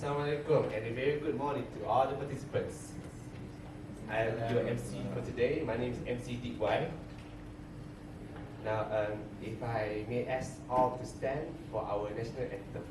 Assalamualaikum and a very good morning to all the participants. I am your MC for today. My name is MC DY. Now, if I may ask all to stand for our national anthem.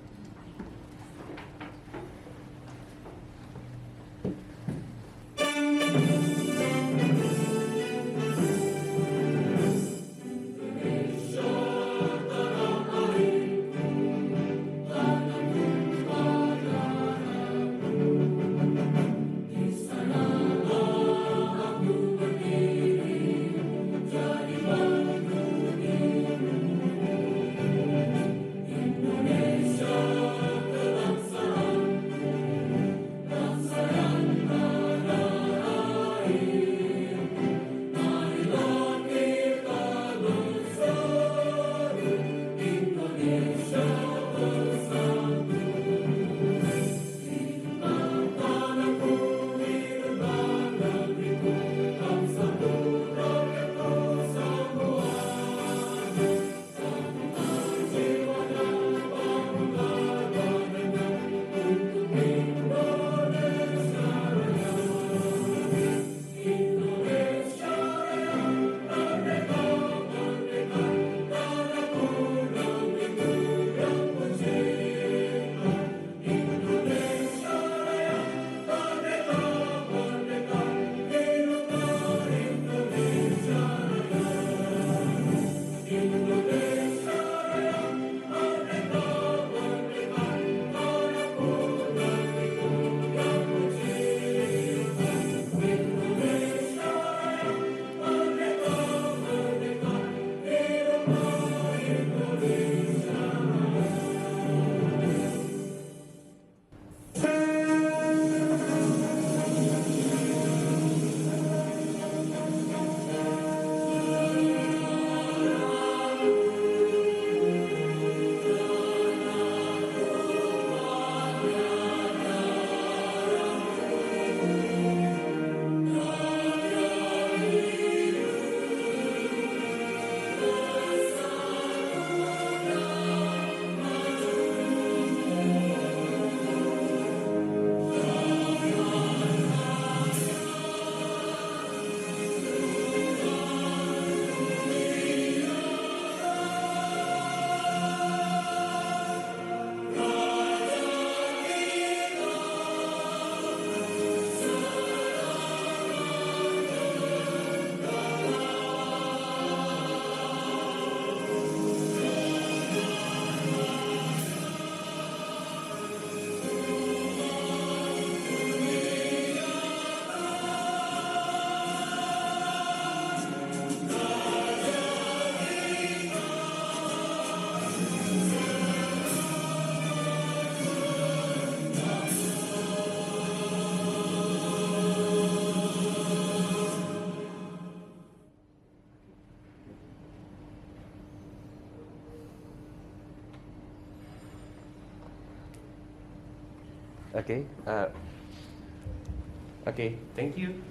Okay, thank you.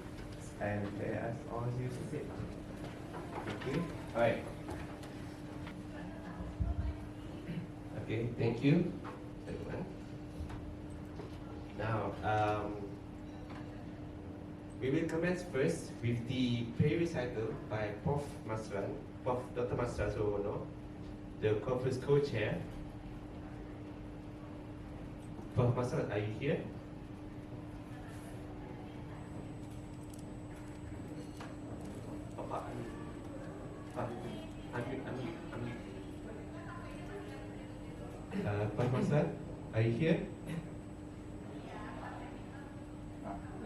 And may I ask all of you to sit? Thank you. All right. Okay, thank you, everyone. Now, we will commence first with the pre-recital by Prof. Dr. Masran Suwono, the conference co-chair. Prof. Masran, are you here? Prof. Masran, are you here?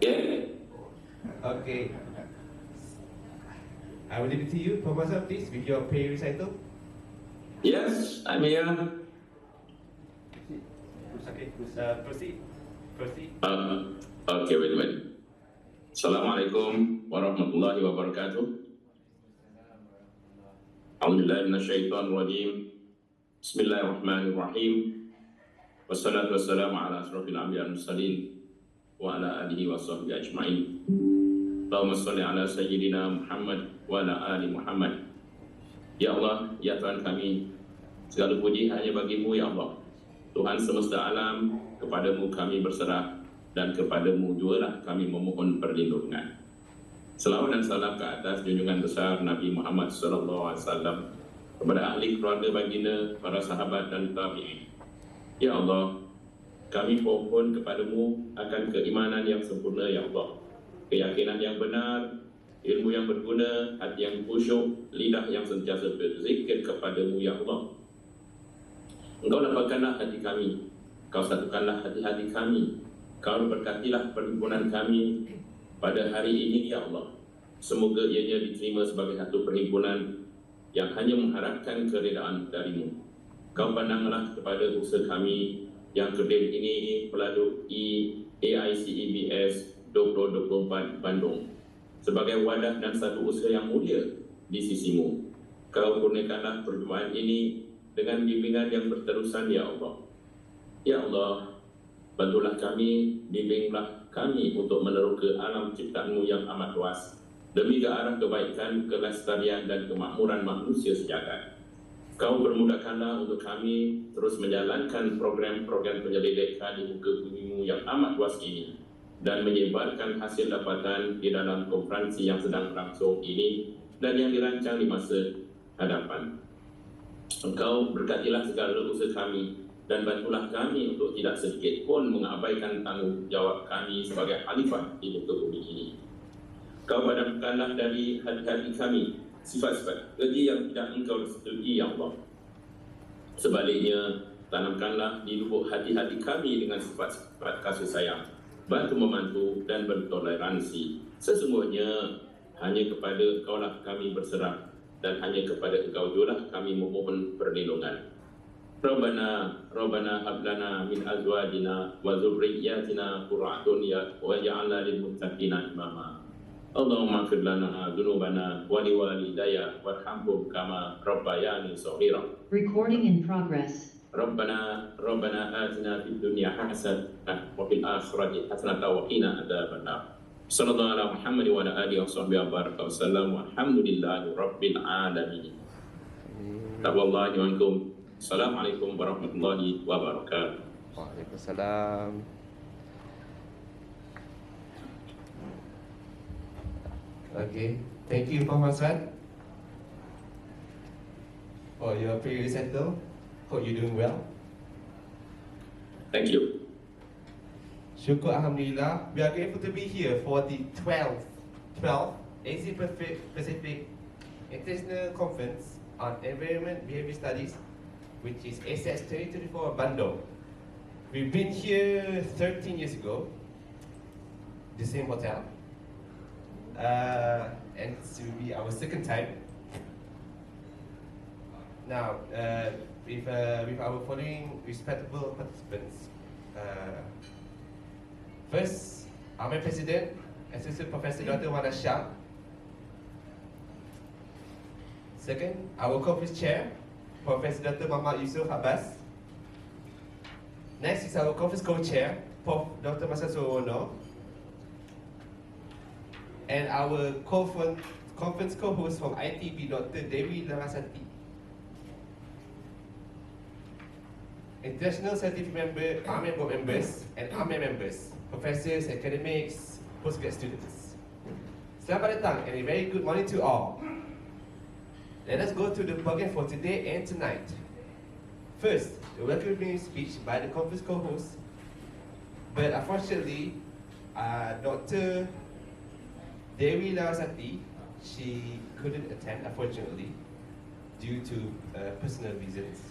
Yeah. Okay. I will leave it to you, Prof. Masran, please, with your pre-recital. Yes, I'm here. Okay, proceed. Okay, wait a minute. Assalamualaikum warahmatullahi wabarakatuh. A'udzubillahi minasyaitonir rajim. Bismillahirrahmanirrahim. Wassalatu wassalamu ala asrofil anbiya'i wal mursalin wa ala alihi wa sahbihi ajma'in. Allahumma shalli ala sayyidina Muhammad wa ala ali Muhammad. Ya Allah, ya Tuhan kami, segala puji hanya bagi-Mu ya Allah, Tuhan semesta alam, kepadamu kami berserah dan kepadamu jualah kami memohon perlindungan. Selawat dan salam ke atas junjungan besar Nabi Muhammad SAW, kepada ahli keluarga baginda, para sahabat dan tabi'in. Ya Allah, kami mohon kepadamu akan keimanan yang sempurna, Ya Allah, keyakinan yang benar, ilmu yang berguna, hati yang khusyuk, lidah yang sentiasa berzikir kepadamu, Ya Allah. Engkau lapangkanlah hati kami, Kau satukanlah hati-hati kami, Kau berkatilah perhimpunan kami pada hari ini, Ya Allah. Semoga ianya diterima sebagai satu perhimpunan yang hanya mengharapkan keredaan darimu. Kau pandanglah kepada usaha kami yang kerdil ini melalui AicE-Bs2024 Bandung sebagai wadah dan satu usaha yang mulia di sisimu. Kau kurniakanlah perjumpaan ini dengan bimbingan yang berterusan, Ya Allah. Ya Allah, bantulah kami, bimbinglah kami untuk meneroka alam ciptaanmu yang amat luas demi ke arah kebaikan, kelestarian dan kemakmuran manusia sejagat. Kau permudahkanlah untuk kami terus menjalankan program-program penyelidikan di muka bumimu yang amat luas ini dan menyebarkan hasil dapatan di dalam konferensi yang sedang berlangsung ini dan yang dirancang di masa hadapan. Engkau berkatilah segala usaha kami dan bantulah kami untuk tidak sedikit pun mengabaikan tanggungjawab kami sebagai khalifah di muka bumi ini. Kau padamkanlah dari hati-hati kami sifat-sifat keji yang tidak engkau setujui, Ya Allah. Sebaliknya, tanamkanlah di lubuk hati-hati kami dengan sifat-sifat kasih sayang, bantu-membantu dan bertoleransi. Sesungguhnya hanya kepada Engkaulah kami berserah dan hanya kepada Engkau jualah kami memohon perlindungan. Rabbana hablana min azwajina wa dzurriyyatina qurrata a'yun waj'alna lil muttaqina imama. Allahumma ighfir lana dzunubana wa liwalidayya warhamhum kama rabbayani shaghira. Recording in progress. Rabbana atina fid dunya hasanah wa fil akhirati hasanah wa qina adzabannar. Sallallahu ala Muhammad wa ala alihi wa sahbihi wa baraka wa sallam walhamdulillahi rabbil alamin. Taqwallahi wa ankum. Assalamualaikum warahmatullahi wabarakatuh. Waalaikumsalam. Okay, thank you Pak Masrat for your pre-recital. Hope you're doing well. Thank you. Syukur Alhamdulillah, we are grateful to be here for the 12th Asia Pacific International Conference on Environment-Behaviour Studies, which is AicE-Bs2024 Bandung. We've been here 13 years ago, the same hotel, and this will be our second time. Now, with our following respectable participants. First, AMER President, Associate Professor Dr. Wana Shah. Second, our Conference Chair, Professor Dr. Muhammad Yusuf Abbas. Next is our Conference Co-Chair, Prof. Dr. Masa Suwono. And our conference co-host from ITB, Dr. Dewi Larasati. International Scientific Member, AMER Board Members, and AMER Members, Professors, Academics, Postgrad Students. Selamat datang and a very good morning to all. Let us go to the program for today and tonight. First, the welcoming speech by the conference co-host, but unfortunately, Dr. Dewi Larasati, she couldn't attend, unfortunately, due to personal reasons.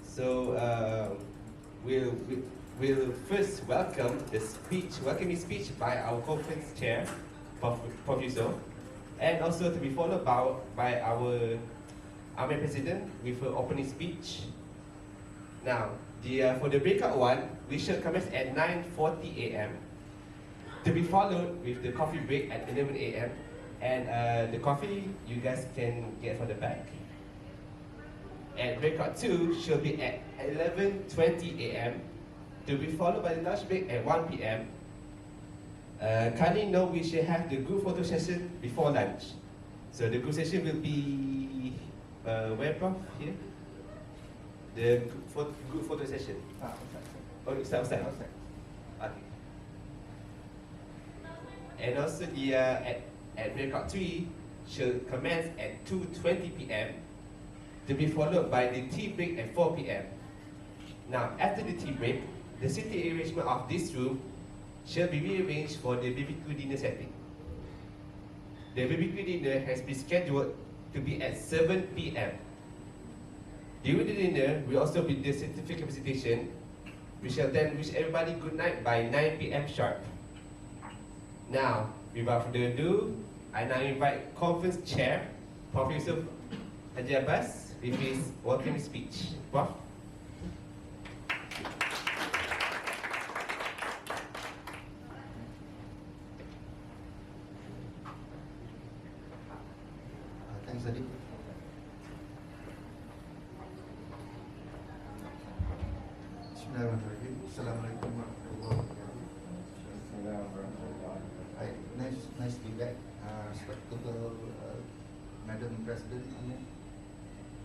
So we'll first welcome the welcoming speech by our conference chair, Prof. Yusuf, and also to be followed by our AMER President with her opening speech. Now, for the breakout one, we shall commence at 9:40 a.m. to be followed with the coffee break at 11 a.m. And the coffee you guys can get from the back. And breakout 2 shall be at 11:20 a.m. to be followed by the lunch break at 1 p.m. Kindly note we shall have the group photo session before lunch. So the group session will be where, Prof? Here? the group photo session. Oh, start. Okay. And also the at Breakout 3 shall commence at 2:20 p.m. to be followed by the tea break at 4 p.m. Now, after the tea break, the seating arrangement of this room shall be rearranged for the BBQ dinner setting. The BBQ dinner has been scheduled to be at 7 p.m. During the dinner, we also be the certificate presentation. We shall then wish everybody good night by 9 p.m. sharp. Now, without further ado, I now invite conference chair, Professor AicE-Bs, with his welcoming speech. Prof. Thanks, Adi. Bismillahirrahmanirrahim. Assalamualaikum warahmatullahi wabarakatuh. Nice to be back, respectable Madam President,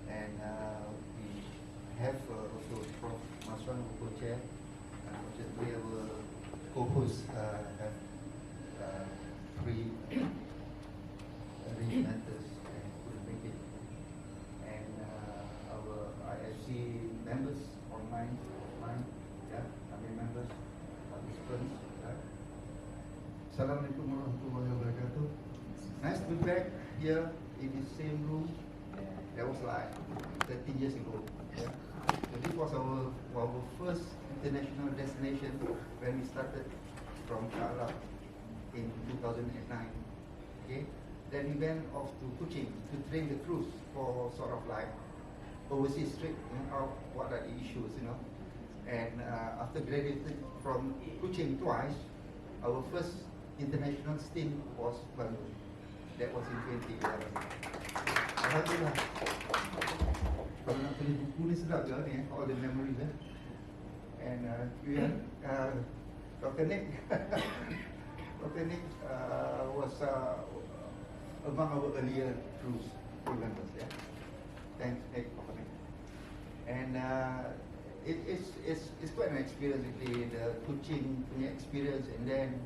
and we have also Prof. Maswan, who co-chair. Unfortunately, our co-hosts have three matters and couldn't make it. And our IFC members online, members, participants. Assalamualaikum warahmatullahi wabarakatuh. Nice to be back here in the same room. That was like 30 years ago. So this was our first international destination when we started from Kala in 2009. Okay. Then we went off to Kuching to train the crews for sort of like overseas trip, what are the issues, And after graduating from Kuching twice, our first international stint was Bandung. That was in 2011. Alhamdulillah. Kalau nak tulis buku ni sedap je ni, all the memories. And Dr. Nick, Dr. Nick was among our earlier crew members. Thanks, Nick. And it's quite an experience, actually, the Kuching punya experience, and then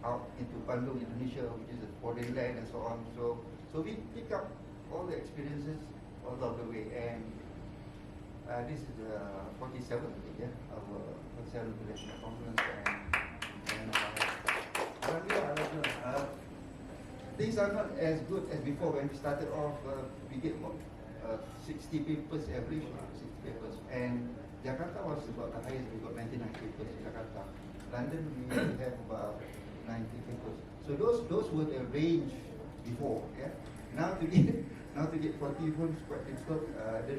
out into Bandung, Indonesia, which is a foreign land and so on. So we pick up all the experiences all along the way, and this is the 47th, our 47th International Conference, and things are not as good as before. When we started off, we get about 60 papers average, 60 papers, and Jakarta was about the highest. We got 99 papers in Jakarta. London, we have about 90 papers. So those were the range before. Now to get 40 is quite difficult.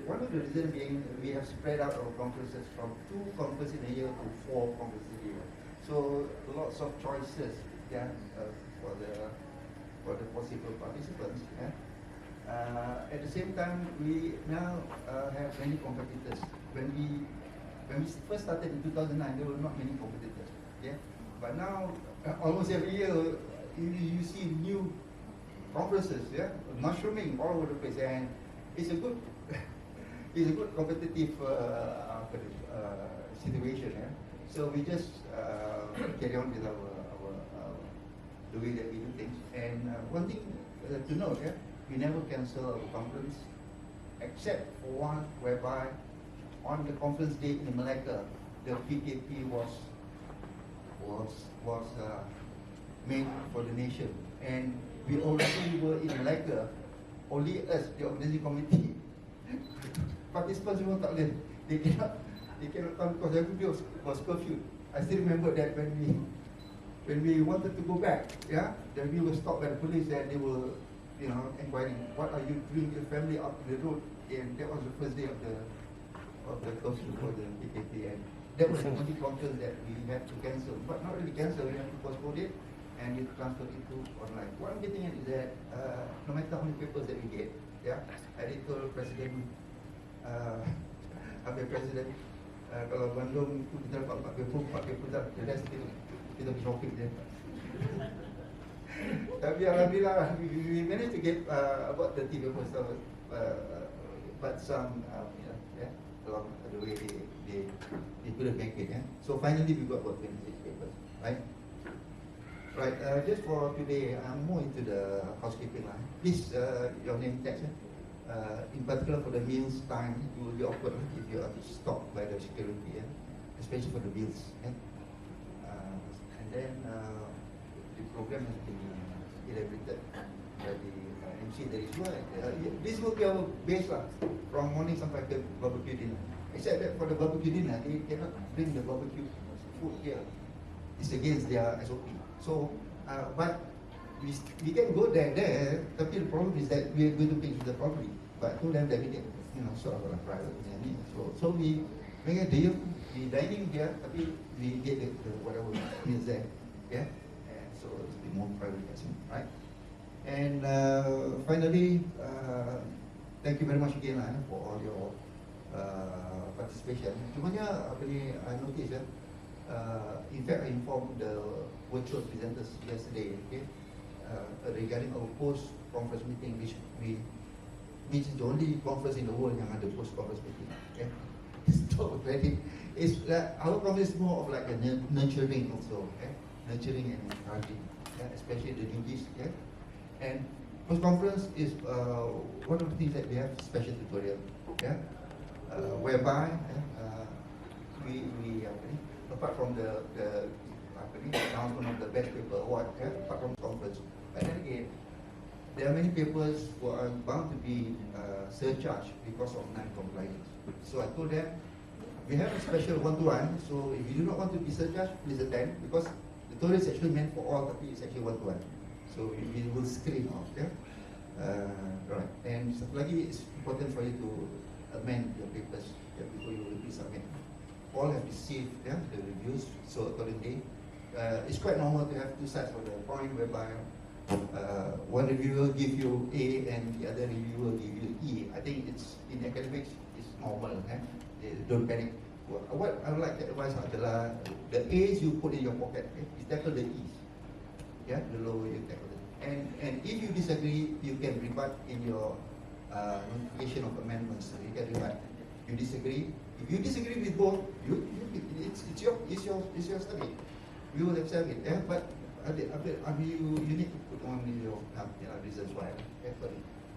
One of the reasons being we have spread out our conferences from 2 conferences in a year to 4 conferences a year. So lots of choices, for the possible participants. At the same time, we now have many competitors. When we first started in 2009, there were not many competitors. But now, almost every year, you see new conferences, mushrooming all over the place, and it's a good, competitive situation. So we just carry on with the way that we do things. And one thing to note, we never cancel our conference, except for one whereby on the conference day in Malacca, the PKP was made for the nation, and we already were in Malacca. Only us, the organizing committee, participants were not there. They cannot come because everybody was curfew. I still remember that when we wanted to go back, then we were stopped by the police, and they were, inquiring, what are you doing with your family up the road? And that was the first day of the curfew for the PKP, and that was the only conference that we had to cancel. But not really cancel, we have to postpone it and we transfer it to online. What I'm getting at is that no matter how many papers that we get, editor, president, president, kalau Bandung itu kita dapat 4 paper dah, jadi kita pergi shopping je. Tapi alhamdulillah, we managed to get about 30 papers, but some, along the way they couldn't make it. Yeah? So finally we got about 26 papers, right? Right, just for today, I'm more into the housekeeping line. Please, your name tags, in particular for the meals time, it will be awkward if you are stopped by the security, especially for the meals. And then the program has been elaborated by the MC that is right. This will be our base from morning sampai ke barbecue dinner. Except that for the barbecue dinner, they cannot bring the barbecue food here. It's against their SOP. So, but we can go there, tapi the problem is that we are going to pay the property. But to them, they get, sort of like private. So we make a deal, we dining here, tapi we get the whatever meals there, yeah. And so it's a bit more private, right? And finally, thank you very much again for all your participation. Cumanya apa ni, I noticed in fact, I informed the virtual presenters yesterday, regarding our post-conference meeting, which is the only conference in the world yang ada post-conference meeting. Okay? So already, our conference is more of like a nurturing also, nurturing and encouraging, especially the newbies. And post-conference is one of the things that we have special tutorial, whereby we apart from the announcement of the best paper award, apart from conference, but then again, there are many papers who are bound to be surcharged because of non-compliance. So I told them, we have a special one-to-one, so if you do not want to be surcharged, please attend, because the tutorial is actually meant for all, but it's actually one-to-one. So we will screen off, right. And satu lagi, it's important for you to amend your papers before you will submit. All have received the reviews, so accordingly, it's quite normal to have two sides for the point whereby one reviewer give you A and the other reviewer give you E. I think it's in academics, it's normal. Don't panic. What I would like to advise adalah the A's you put in your pocket, you tackle the E's. The lower you tackle it. And if you disagree, you can rebut in your notification of amendments. You can rebut. You disagree. If you disagree with both, it's your study. We will accept it. But you need to put on your reasons why.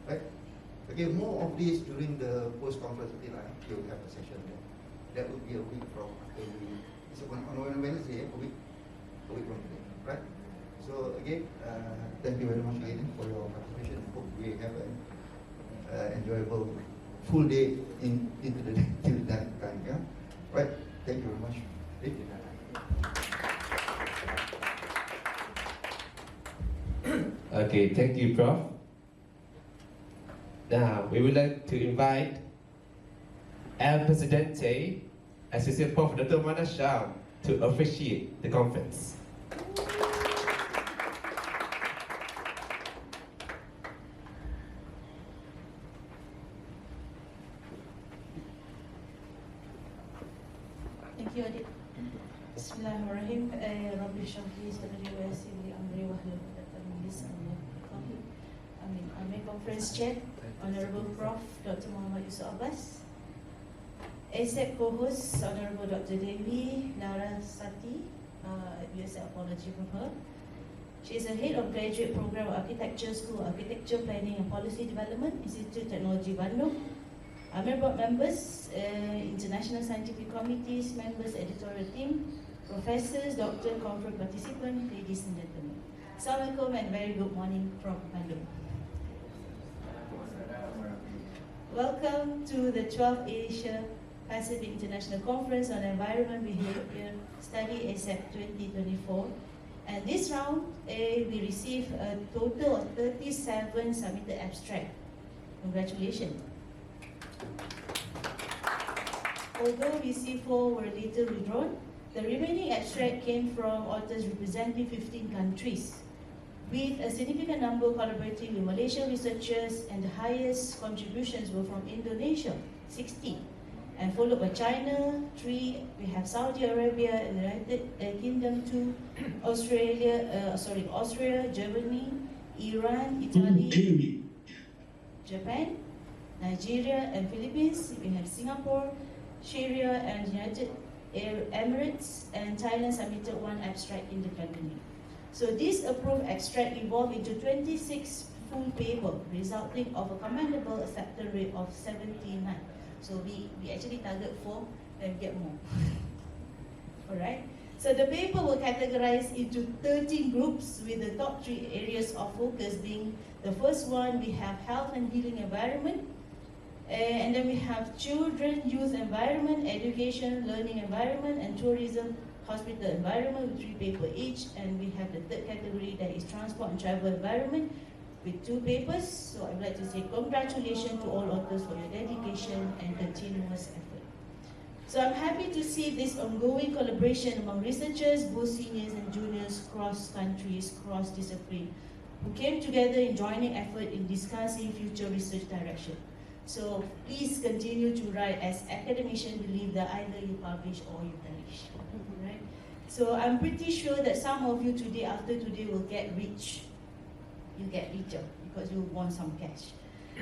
Right? Okay, more of this during the post-conference meeting. You'll have a session there. That will be a week from after it's on Wednesday, a week from today. Right? So again, thank you very much again for your participation. I hope we have an enjoyable full day into the day till that time. Right? Thank you very much. Okay, thank you, Prof. Now, we would like to invite El Presidente, Associate Prof. Dr. Manasham, to officiate the conference. Thank you, Adit. Bismillahirrahmanirrahim. Rabbi Shahli Sadri wa Yassirli Amri wa Hlul 'uqdatam min lisani yafqahu qawli. AMER Conference Chair, Honorable Prof. Dr. Muhammad Yusuf Abbas. ACEP co-host, Honorable Dr. Devi Narasati. We accept apology from her. She is a head of graduate program of Architecture School, Architecture Planning and Policy Development, Institut Teknologi Bandung. AMER board members, international scientific committees, members, editorial team, professors, doctor, conference participants, ladies and gentlemen. Assalamualaikum and very good morning from Bandung. Welcome to the 12th Asia Pacific International Conference on Environment-Behaviour Studies AicE-Bs 2024. And this round, we received a total of 37 submitted abstracts. Congratulations. Although we see 4 were later withdrawn, the remaining abstract came from authors representing 15 countries, with a significant number collaborating with Malaysian researchers, and the highest contributions were from Indonesia, 60, and followed by China, 3, we have Saudi Arabia, United Kingdom, 2, Austria, Germany, Iran, Italy, Japan, Nigeria and Philippines. We have Singapore, Sharia, and United Arab Emirates, and Thailand submitted one abstract independently. So this approved abstract evolved into 26 full paper, resulting of a commendable acceptance rate of 79. So we actually target 4 and get more. Alright. So the paper were categorized into 13 groups, with the top 3 areas of focus being: the first one, we have health and healing environment, and then we have children, youth environment, education, learning environment, and tourism, hospital environment, with 3 papers each. And we have the third category, that is transport and travel environment, with 2 papers. So I'd like to say congratulations to all authors for your dedication and continuous effort. So I'm happy to see this ongoing collaboration among researchers, both seniors and juniors, cross countries, cross discipline, who came together in joining effort in discussing future research direction. So please continue to write, as academicians believe that either you publish or you perish. Right? So I'm pretty sure that some of you today, after today, will get rich. You get richer because you want some cash.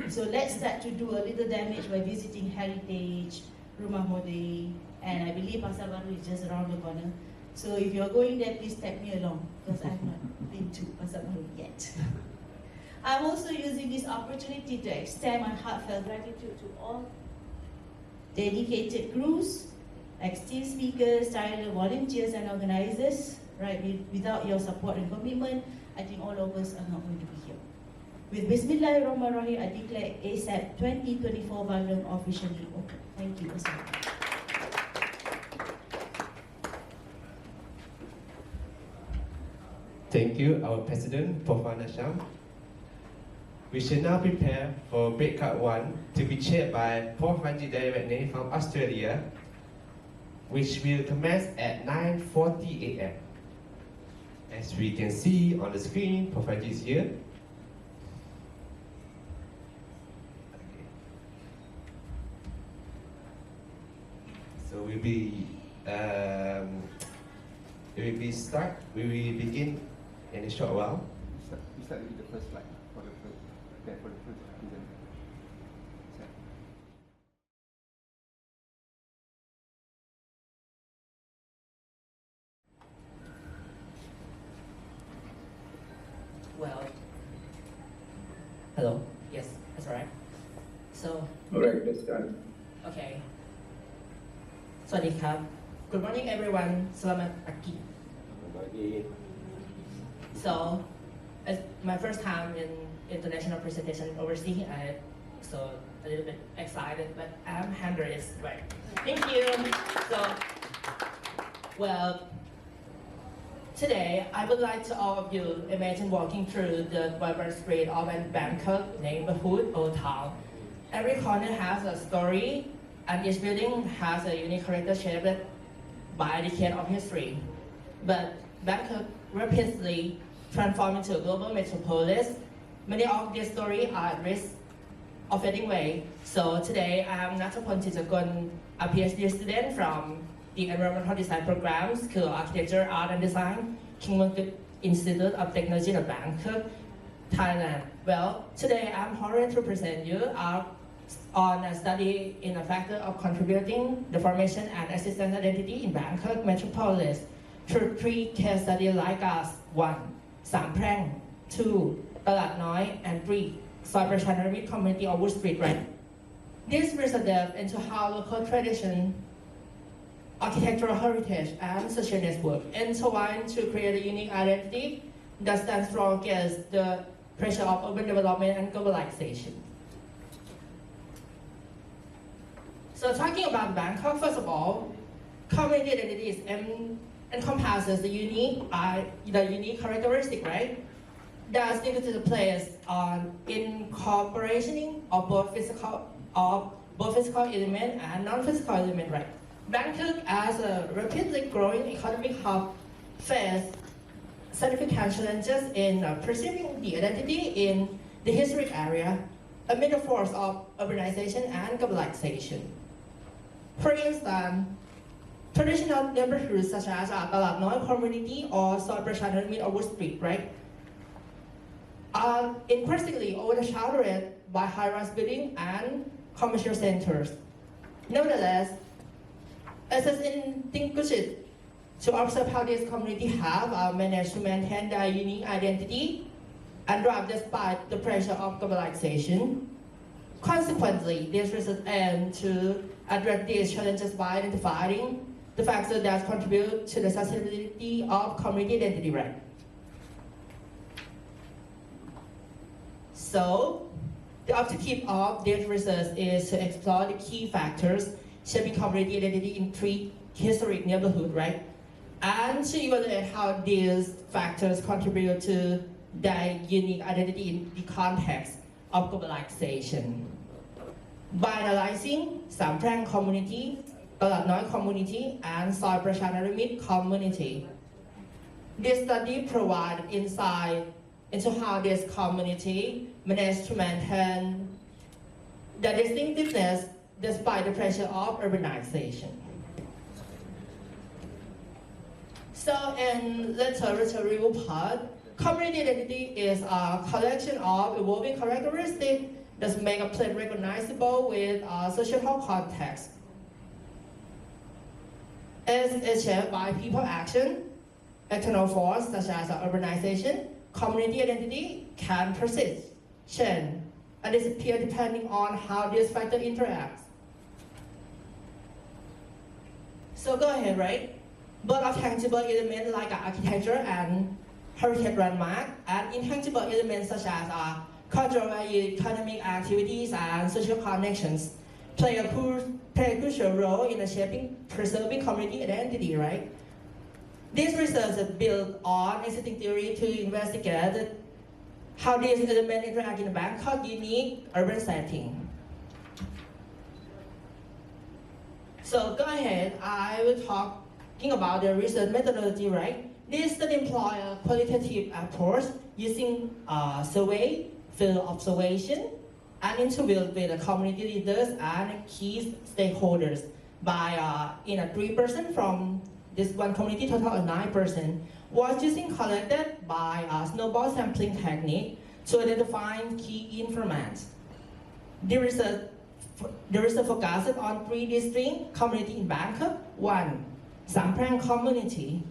So let's start to do a little damage by visiting heritage, Rumah Mode, and I believe Pasar Baru is just around the corner. So if you're going there, please tag me along, because I've not been to Pasar Baru yet. I'm also using this opportunity to extend my heartfelt gratitude to all dedicated crews, esteemed speakers, tireless volunteers and organizers. Right, without your support and commitment, I think all of us are not going to be here. With Bismillahirrahmanirrahim, I declare AicE-Bs2024 Bandung officially open. Thank you. Thank you, our President, Prof. Nasham. We shall now prepare for Breakout 1 to be chaired by Prof. Ranjit Dayaratne from Australia, which will commence at 9:40 a.m. As we can see on the screen, Prof. Ranjit is here. So we will begin in a short while. We start with the first slide for the first presenter. Well, hello. Yes, that's right. So, Alright, let's start. okay. Swadikap. Good morning, everyone. Selamat pagi. So, it's my first time in international presentation overseas, so a little bit excited, but I'm handling it right. Thank you. So, well, today I would like to all of you imagine walking through the vibrant street of a Bangkok neighborhood or town. Every corner has a story, and each building has a unique character shaped by a decade of history. But Bangkok rapidly transformed into a global metropolis. Many of these stories are at risk of fading away. So today I'm Natapon Tijakon, a PhD student from the Environmental Design Program, School of Architecture, Art and Design, King Mongkut Institute of Technology in Bangkok, Thailand. Well, today I'm honored to present you on a study in a factor of contributing the formation and existence identity in Bangkok metropolis through 3 case studies like us. 1. Sam Prang, 2. Talat Noi, and 3. Soi Prachanamit community of Wood Street, right? This research delves into how local tradition, architectural heritage, and social network intertwine to create a unique identity that stands strong against the pressure of urban development and globalization. So talking about Bangkok, first of all, community identity encompasses the unique characteristic, right? That distinguishes the place on incorporation of both physical element and non-physical element, right? Bangkok, as a rapidly growing economic hub, faced significant challenges in preserving the identity in the historic area amid the force of urbanization and globalization. For instance, traditional neighborhoods such as Talat Noi community or Soi Prachanamit or Wood Street, right, are increasingly overshadowed by high-rise buildings and commercial centers. Nevertheless, Assess and distinguish it to observe how this community have managed to maintain their unique identity and thrive despite the pressure of globalization. Consequently, this research aims to address these challenges by identifying the factors that contribute to the sustainability of community identity, right? So, the objective of this research is to explore the key factors shaping community identity in 3 historic neighborhoods, right? And to evaluate how these factors contribute to their unique identity in the context of globalization. By analyzing Samprang community, Talat Noi community, and Soy Prashanarumit community, this study provided insight into how this community managed to maintain the distinctiveness despite the pressure of urbanization. So in literary part, community identity is a collection of evolving characteristics that make a place recognizable with a social context. It is shaped by people action, external force such as urbanization. Community identity can persist, change, and disappear depending on how these factors interact. So go ahead, right? Both of tangible elements like architecture and heritage landmark, and intangible elements such as cultural value, economic activities, and social connections play a crucial role in shaping, preserving community identity, right? This research is built on existing theory to investigate how these elements interact in Bangkok's unique urban setting. So go ahead, I will talking about the research methodology, right? This study employs a qualitative approach using survey, field observation, and interview with the community leaders and key stakeholders by 3% from this one community, total of 9%, was using collected by a snowball sampling technique to identify key informants. The research focuses on 3 distinct communities in Bangkok. 1, Samprang community,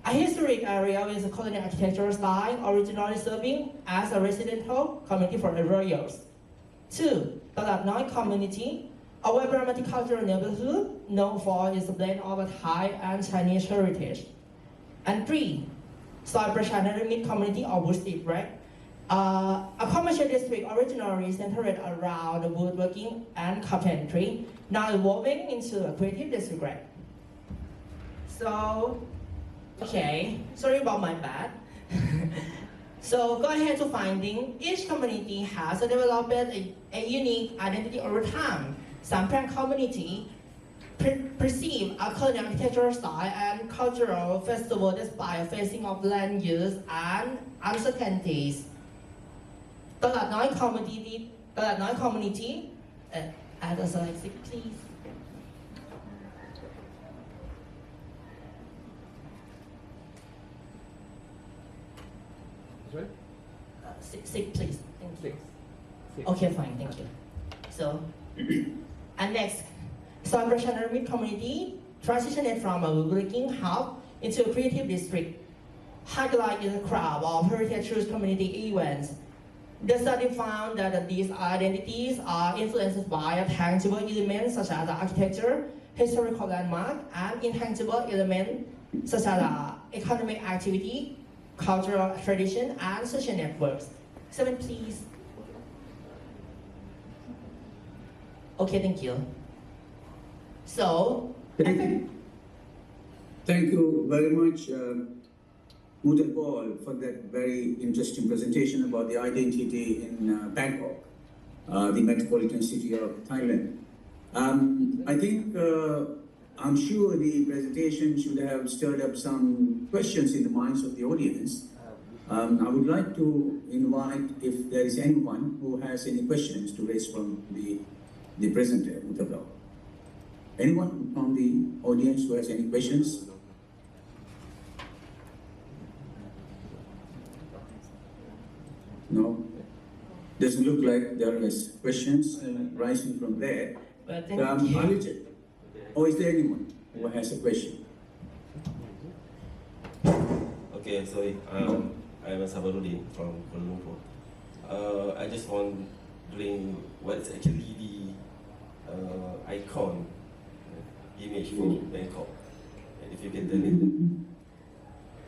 a historic area with a colonial architectural style originally serving as a residential community for the royals. 2, Talat Noi community, a vibrant multicultural neighborhood known for its blend of Thai and Chinese heritage. And 3, Soy Prashanarumit community or WoS-indexed, right? A commercial district originally centered around woodworking and carpentry, now evolving into a creative district, right? So, okay, sorry about my bad. So go ahead to finding. Each community has developed a unique identity over time. Samprang community perceive a colonial architectural style and cultural festival despite facing of land use and uncertainties. Talat Noi community, add a slide 6, please. Right? 6, please. Thank you. 6. Okay, fine, thank you. So, and next, Soy Prashanarumit community transitioned from a working hub into a creative district, highlighting the crowd of heritage truth community events. The study found that these identities are influenced by tangible elements such as architecture, historical landmark, and intangible elements such as economic activity, cultural tradition, and social networks. 7, please. Okay, thank you. So, Thank you very much, Mood and Paul, for that very interesting presentation about the identity in Bangkok, the metropolitan city of Thailand. I think, I'm sure the presentation should have stirred up some questions in the minds of the audience. I would like to invite, if there is anyone who has any questions to raise from the presenter, Mutabla. Anyone from the audience who has any questions? No? Doesn't look like there is questions rising from there. But thank you. Or is there anyone? who has a question. Okay, sorry. I'm Sabarudin from Kuala Lumpur. I just wondering what's actually the icon image for Bangkok. If you can tell me.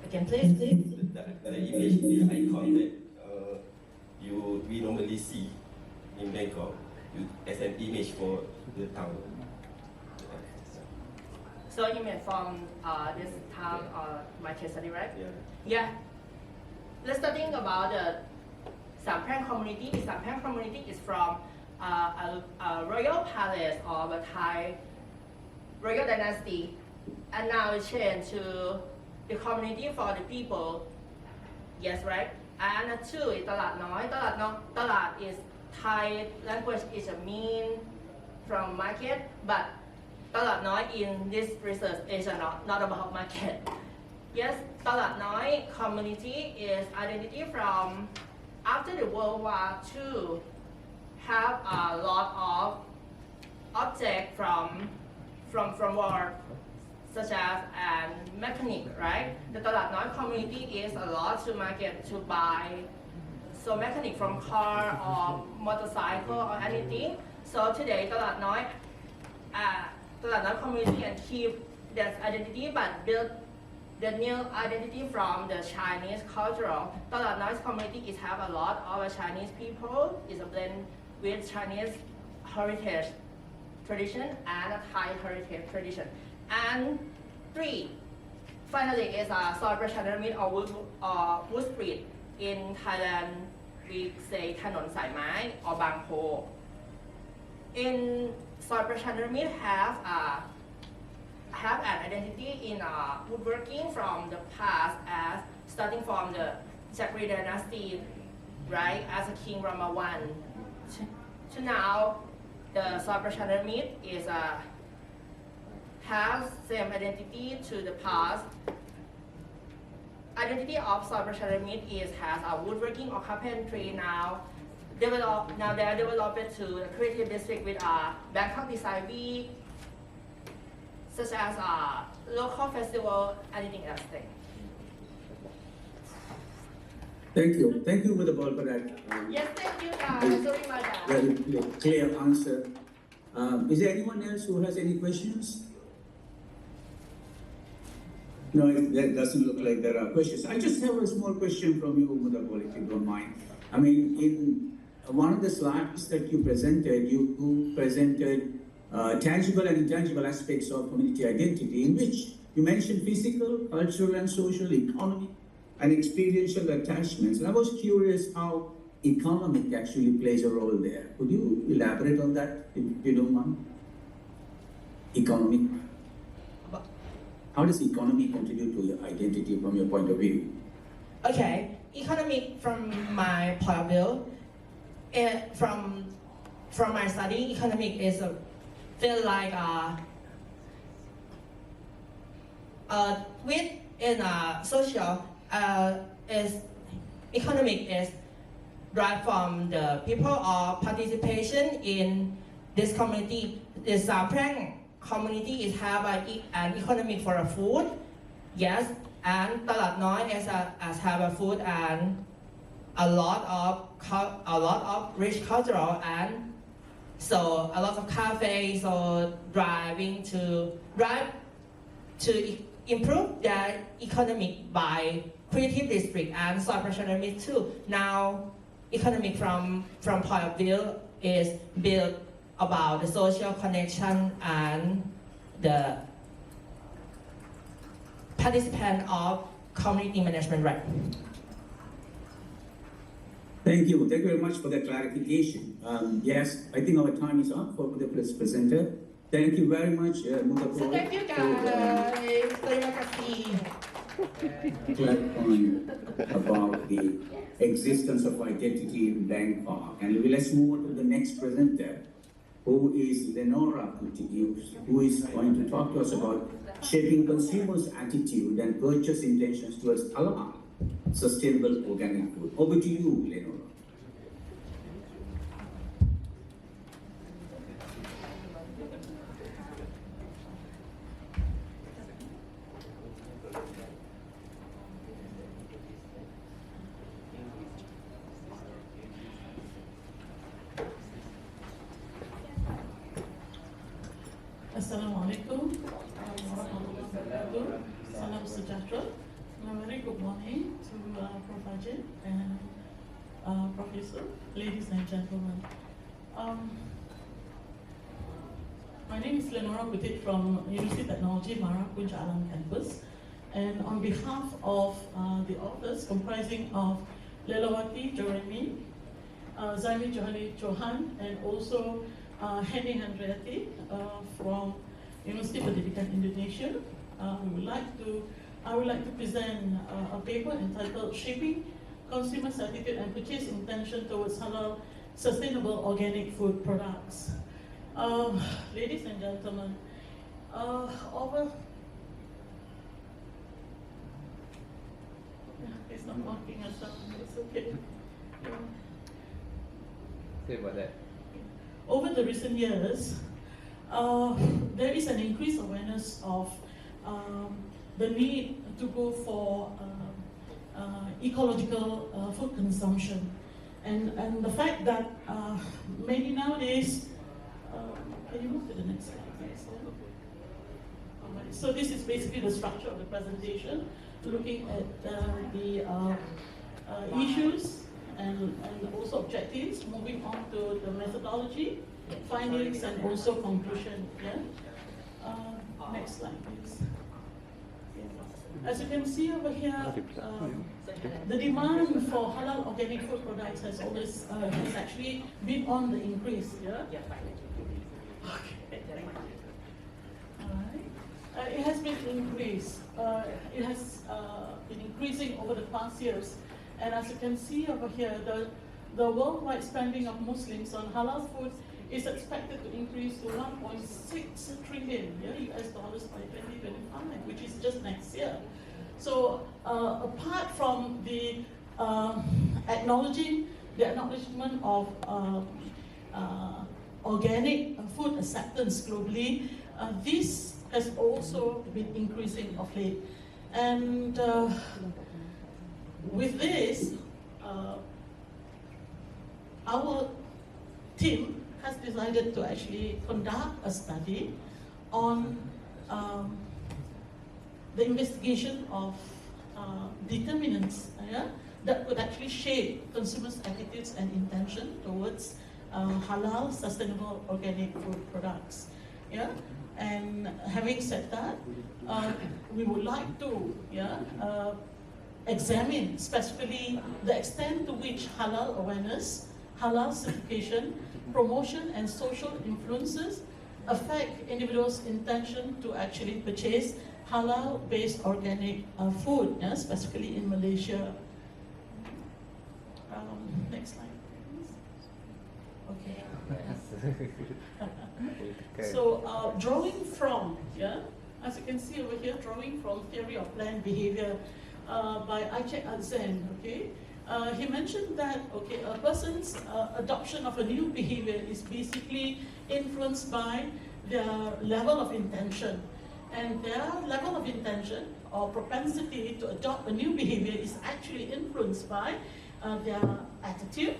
Again, please. The image, the icon that we normally see in Bangkok as an image for the town. So you mean from this town or my case study, right? Yeah. Yeah. Let's think about the Samprang community. The Samprang community is from a royal palace of a Thai royal dynasty, and now it changed to the community for the people. Yes, right? And two is Talat Noi. Talat is Thai language is a mean from market, but Talat Noi in this research is not about market. Yes, Talat Noi community is identity from after the World War II have a lot of objects from war, such as an mechanic, right? The Talat Noi community is a lot to market to buy so mechanic from car or motorcycle or anything. So today Talat Noi community and keep that identity but build the new identity from the Chinese cultural. Talat Noi community is have a lot of Chinese people, is a blend with Chinese heritage tradition and a Thai heritage tradition. And three, finally is a Savoy Homann or Wood Street. In Thailand, we say Thanon Sai Mai or Bang Po. In Savoy Homann have an identity in woodworking from the past, as starting from the Chakri dynasty, right, as a King Rama I. To now, the Savoy Homann is has same identity to the past. Identity of Savoy Homann is has a woodworking or carpentry now. They are developed to the creative district with Bangkok Design Week, such as local festival, anything else. Thank you. Thank you, Mudabal, for that. Yes, thank you. Sorry about that. Very clear answer. Is there anyone else who has any questions? No, that doesn't look like there are questions. I just have a small question from you, Mudabal, if you don't mind. I mean, in one of the slides that you presented, you presented tangible and intangible aspects of community identity, in which you mentioned physical, cultural, and social, economic, and experiential attachments. And I was curious how economic actually plays a role there. Could you elaborate on that, if you don't mind? Economic. How does economy contribute to your identity from your point of view? Okay, economic from my point of view, from my study, economic is feel like with in social is economic is derived from the people or participation in this community. This Samprang community is have an economic for a food, yes, and Talat Noi is have a food and a lot of rich cultural, and so a lot of cafes or drive to improve their economic by creative district and Savoy Homann too. Now economic from point of view is built about the social connection and the participant of community management, right? Thank you. Thank you very much for that clarification. Yes, I think our time is up for the presenter. Thank you very much, Mutapol. So thank you guys. Terima kasih. Clarifying about the existence of identity in Bangkok. And let's move on to the next presenter, who is Lenora Kutigius, who is going to talk to us about shaping consumers' attitude and purchase intentions towards halal, sustainable organic food. Over to you, Lenora. Assalamualaikum warahmatullahi wabarakatuh. Salam sejahtera. A very good morning to Prof. Ajit and Professor, ladies and gentlemen. My name is Lenora Butit from Universiti Teknologi MARA Puncak Alam campus, and on behalf of the authors comprising of Lelawati Joremi, Zaimi Johani Johan, and also Henny Handriati from Universiti Pendidikan Indonesia, I would like to present a paper entitled Shaping Consumers' Attitude and Purchase Intention Towards Halal Sustainable Organic Food Products. Ladies and gentlemen, it's not working as well, it's okay. Say about that. Over the recent years, there is an increased awareness of the need to go for ecological food consumption, and the fact that many nowadays. Can you move to the next slide, please? So this is basically the structure of the presentation, looking at the issues and also objectives, moving on to the methodology, findings, and also conclusion. Yeah. Next slide, please. As you can see over here, the demand for halal organic food products has always has actually been on the increase. Yeah. Okay. All right. It has been increased. It has been increasing over the past years, and as you can see over here, the worldwide spending of Muslims on halal food is expected to increase to 1.6 trillion US dollars by 2025, which is just next year. So apart from the acknowledgement of organic food acceptance globally, this has also been increasing of late. And with this, our team has decided to actually conduct a study on the investigation of determinants that could actually shape consumers' attitudes and intention towards halal, sustainable organic food products. Yeah, and having said that, we would like to examine specifically the extent to which halal awareness, halal certification, promotion, and social influences affect individuals' intention to actually purchase halal-based organic food, specifically in Malaysia. Next slide, please. Okay. So, drawing from, as you can see over here, drawing from Theory of Planned Behavior by AicE-Bs, okay? He mentioned that, okay, a person's adoption of a new behavior is basically influenced by their level of intention. And their level of intention or propensity to adopt a new behavior is actually influenced by their attitude,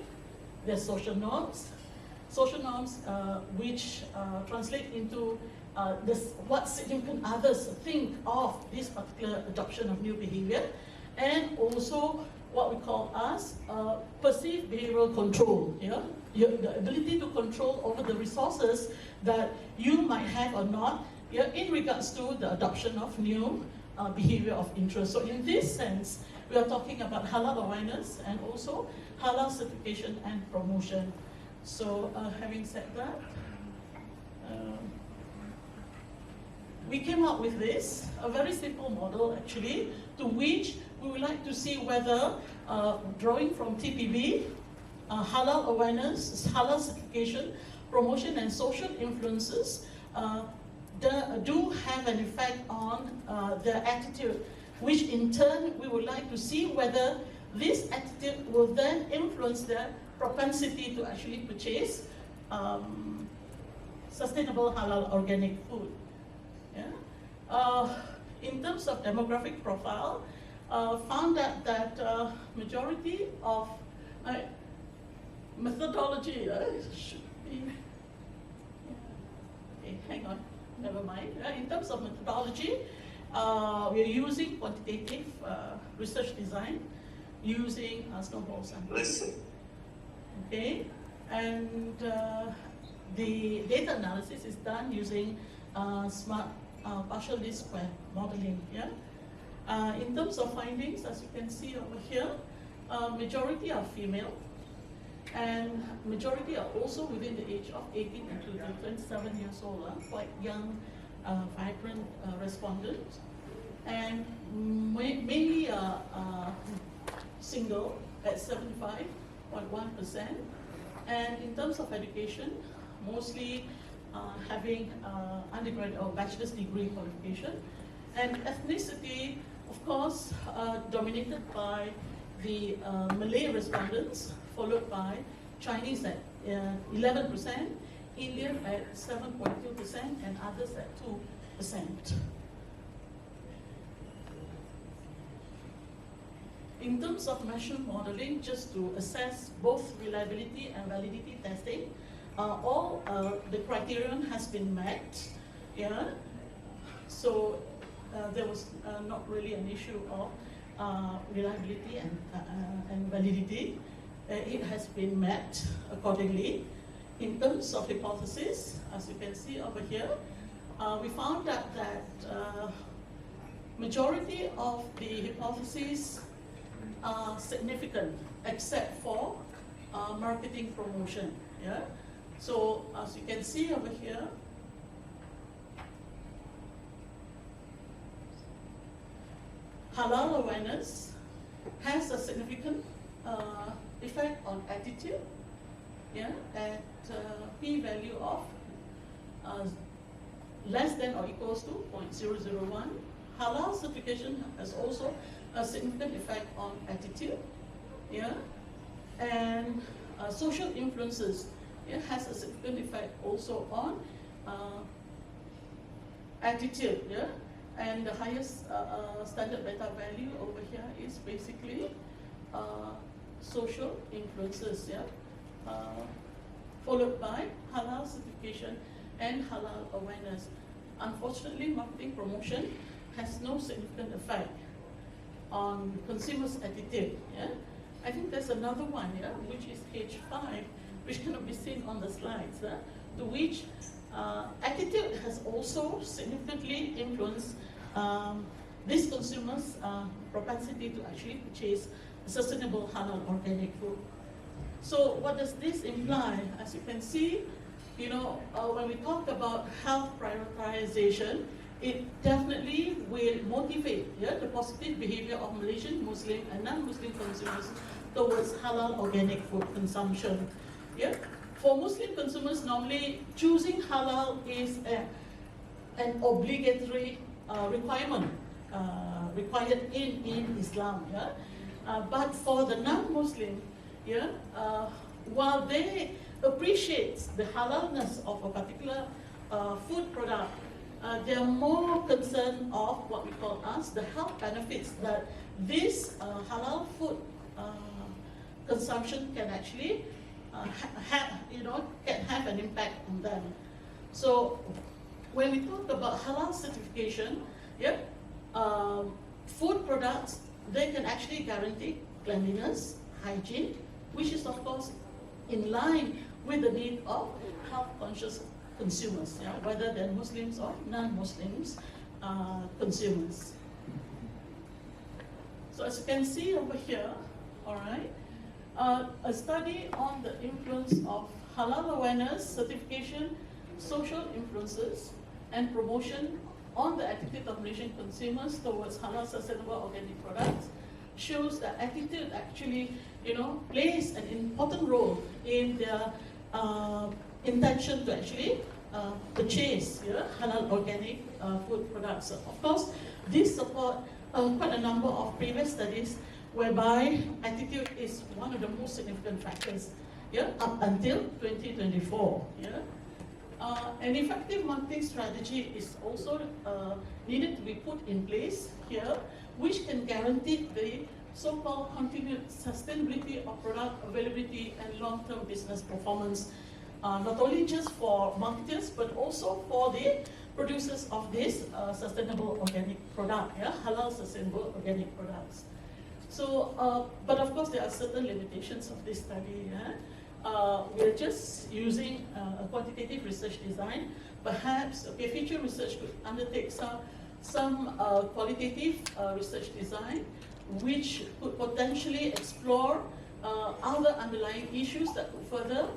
their social norms which translate into what significant others think of this particular adoption of new behavior, and also what we call as perceived behavioral control. The ability to control over the resources that you might have or not in regards to the adoption of new behavior of interest. So in this sense, we are talking about halal awareness and also halal certification and promotion. So having said that, we came up with this, a very simple model actually, to which we would like to see whether, drawing from TPB, halal awareness, halal certification, promotion, and social influences do have an effect on their attitude, which in turn we would like to see whether this attitude will then influence their propensity to actually purchase sustainable halal organic food. In terms of demographic profile, found that majority of methodology should be, okay, hang on. never mind. In terms of methodology, we are using quantitative research design using snowball samples. Okay, and the data analysis is done using smart partial least square modeling. Yeah. In terms of findings, as you can see over here, majority are female, and majority are also within the age of 18 to 27 years old, quite young, vibrant respondents, and mainly single at 75.1%, and in terms of education, mostly having undergraduate or bachelor's degree qualification, and ethnicity, of course, dominated by the Malay respondents, followed by Chinese at 11%, Indian at 7.2%, and others at 2%. In terms of machine modeling, just to assess both reliability and validity testing, all the criterion has been met. Yeah, so there was not really an issue of reliability and validity. It has been met accordingly. In terms of hypothesis, as you can see over here, we found that majority of the hypotheses are significant, except for marketing promotion. Yeah. So as you can see over here, halal awareness has a significant effect on attitude. Yeah, at p-value of less than or equals to 0.001. Halal certification has also a significant effect on attitude. Yeah, and social influences, it has a significant effect also on attitude. Yeah, and the highest standard beta value over here is basically social influences. Yeah. Followed by halal certification and halal awareness. Unfortunately, marketing promotion has no significant effect on consumers' attitude. Yeah? I think there's another one, yeah, which is page 5, which cannot be seen on the slides, to which attitude has also significantly influenced these consumers' propensity to actually purchase sustainable halal organic food. So what does this imply? As you can see, you know, when we talk about health prioritization, it definitely will motivate, yeah, the positive behavior of Malaysian, Muslim, and non-Muslim consumers towards halal organic food consumption. Yeah? For Muslim consumers, normally choosing halal is an obligatory requirement required in Islam. Yeah? But for the non-Muslim, yeah, while they appreciate the halalness of a particular food product, they are more concerned of what we call the health benefits that this halal food consumption can actually can have an impact on them. So when we talk about halal certification, yeah, food products, they can actually guarantee cleanliness, hygiene, which is of course in line with the need of health-conscious consumers, yeah, whether they're Muslims or non-Muslims consumers. So as you can see over here, all right, a study on the influence of halal awareness, certification, social influences, and promotion on the attitude of Malaysian consumers towards halal sustainable organic products shows that attitude actually, plays an important role in their intention to actually purchase halal organic food products. Of course, this support quite a number of previous studies whereby attitude is one of the most significant factors up until 2024. An effective marketing strategy is also needed to be put in place here, which can guarantee the so-called continued sustainability of product availability and long-term business performance, not only just for marketers, but also for the producers of this sustainable organic product, yeah, halal sustainable organic products. So, but of course there are certain limitations of this study. Yeah? We're just using a quantitative research design. Perhaps future research could undertake some qualitative research design, which could potentially explore other underlying issues that could further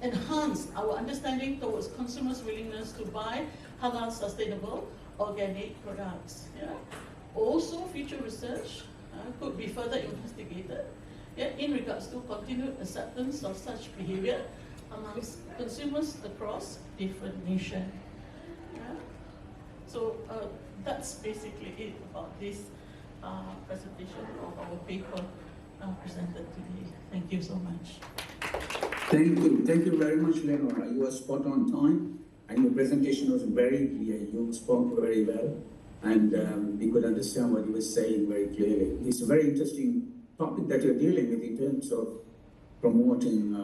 enhance our understanding towards consumers' willingness to buy halal sustainable organic products. Yeah? Also, future research could be further investigated, yeah, in regards to continued acceptance of such behavior amongst consumers across different nations. Yeah? So that's basically it about this presentation of our paper presented today. Thank you so much. Thank you very much, Leonora. You were spot on time, and your presentation was very clear. You spoke very well, and we could understand what you were saying very clearly. It's a very interesting topic that you're dealing with in terms of promoting,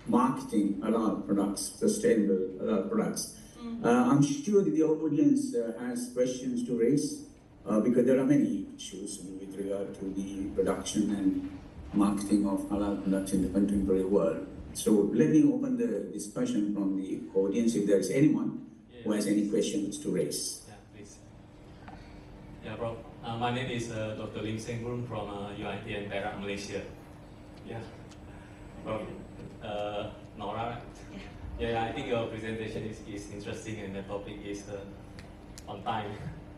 marketing halal products, sustainable halal products. I'm sure that the audience has questions to raise, because there are many issues with regard to the production and marketing of halal products in the contemporary world. So let me open the discussion from the audience if there is anyone who has any questions to raise. Yeah, please. Yeah, bro. My name is Dr. Lim Seng Boon from UITM Perak, Malaysia. Yeah. Bro, Nora. Yeah, I think your presentation is interesting and the topic is on time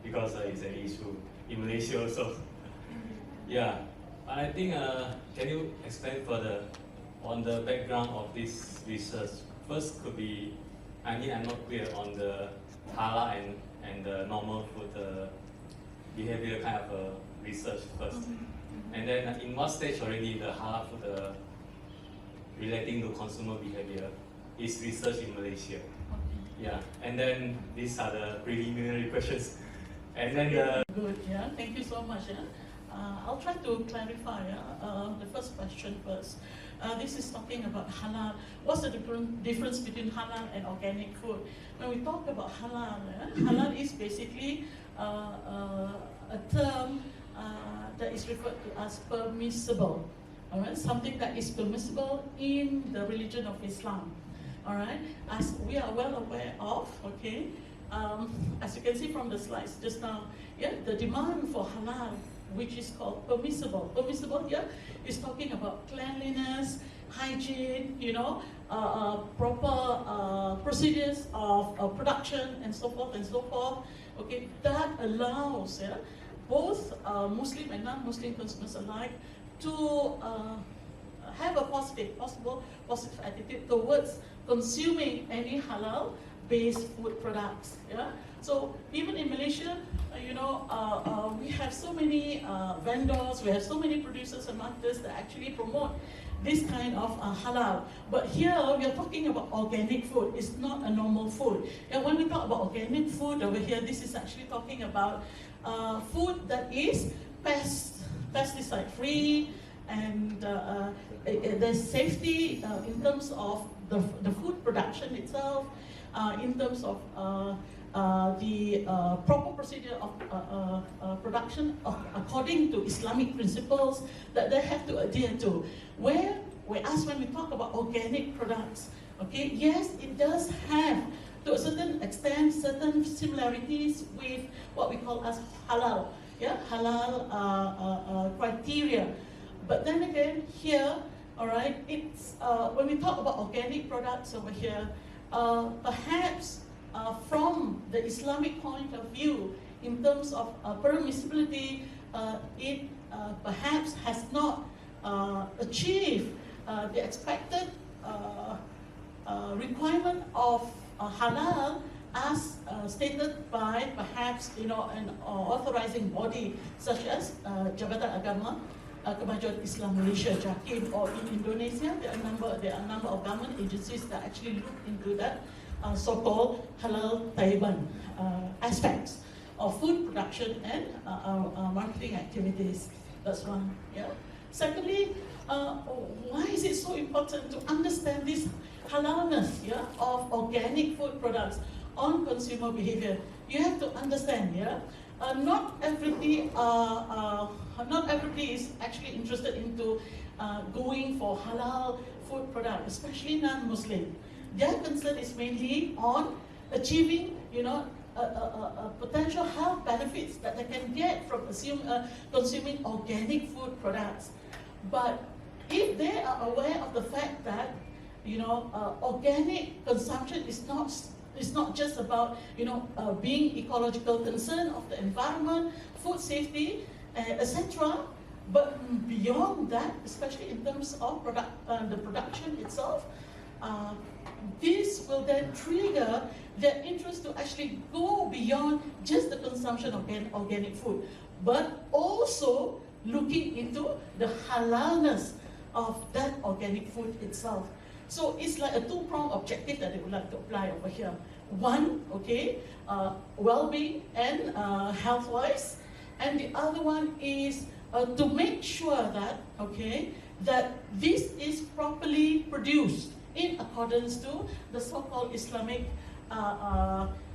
because it's an issue in Malaysia also. Yeah. I think, can you explain further on the background of this research? First could be, I'm not clear on the halal and the normal food behavior kind of research first. And then in what stage already the halal food relating to consumer behavior is research in Malaysia? Yeah, and then these are the preliminary questions. And then Good, yeah, thank you so much. Yeah. I'll try to clarify the first question first. This is talking about halal. What's the difference between halal and organic food? When we talk about halal, halal is basically a term that is referred to as permissible. All right, something that is permissible in the religion of Islam. All right, as we are well aware of, okay, as you can see from the slides just now, yeah, the demand for halal, which is called permissible. Permissible here is talking about cleanliness, hygiene, you know, proper procedures of production and so forth and so forth. Okay, that allows both Muslim and non-Muslim consumers alike to have a positive attitude towards consuming any halal-based food products. Yeah. So even in Malaysia, you know, we have so many vendors, we have so many producers and marketers that actually promote this kind of halal. But here we are talking about organic food. It's not a normal food. And when we talk about organic food over here, this is actually talking about food that is pesticide-free, and there's safety in terms of the food production itself, in terms of the proper procedure of production according to Islamic principles that they have to adhere to. Whereas when we talk about organic products, okay, yes, it does have, to a certain extent, certain similarities with what we call as halal, yeah, halal criteria. But then again, here, all right, it's when we talk about organic products over here, perhaps from the Islamic point of view, in terms of permissibility, it perhaps has not achieved the expected requirement of halal as stated by perhaps, you know, an authorizing body such as Jabatan Agama Kemajuan Islam Malaysia, JAKIM, or in Indonesia, there are a number of government agencies that actually look into that so-called halal Taiwan aspects of food production and marketing activities. That's one. Yeah. Secondly, why is it so important to understand this halalness, yeah, of organic food products on consumer behavior? You have to understand, yeah, not everybody is actually interested into going for halal food product, especially non-Muslim. Their concern is mainly on achieving, potential health benefits that they can get from consuming organic food products. But if they are aware of the fact that, organic consumption is not just about, being ecological concern of the environment, food safety, etc. But beyond that, especially in terms of the production itself, this will then trigger their interest to actually go beyond just the consumption of organic food, but also looking into the halalness of that organic food itself. So it's like a two-pronged objective that they would like to apply over here. One, well-being and health-wise, and the other one is to make sure that, that this is properly produced in accordance to the so-called Islamic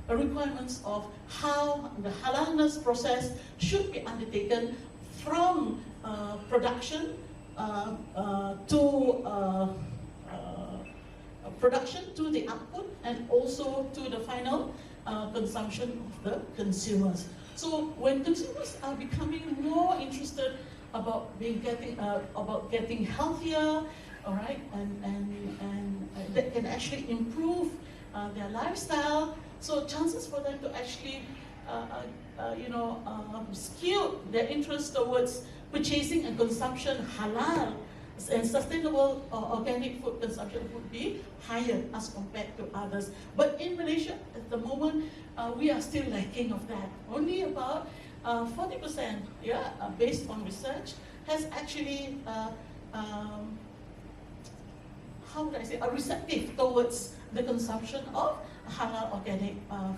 requirements of how the halalness process should be undertaken from production to the output, and also to the final consumption of the consumers. So when consumers are becoming more interested about getting healthier, all right, and that can actually improve their lifestyle, so chances for them to actually skew their interest towards purchasing and consumption halal and sustainable organic food consumption would be higher as compared to others. But in Malaysia, at the moment, we are still lacking of that. Only about 40%, based on research, has actually, how would I say, are receptive towards the consumption of halal organic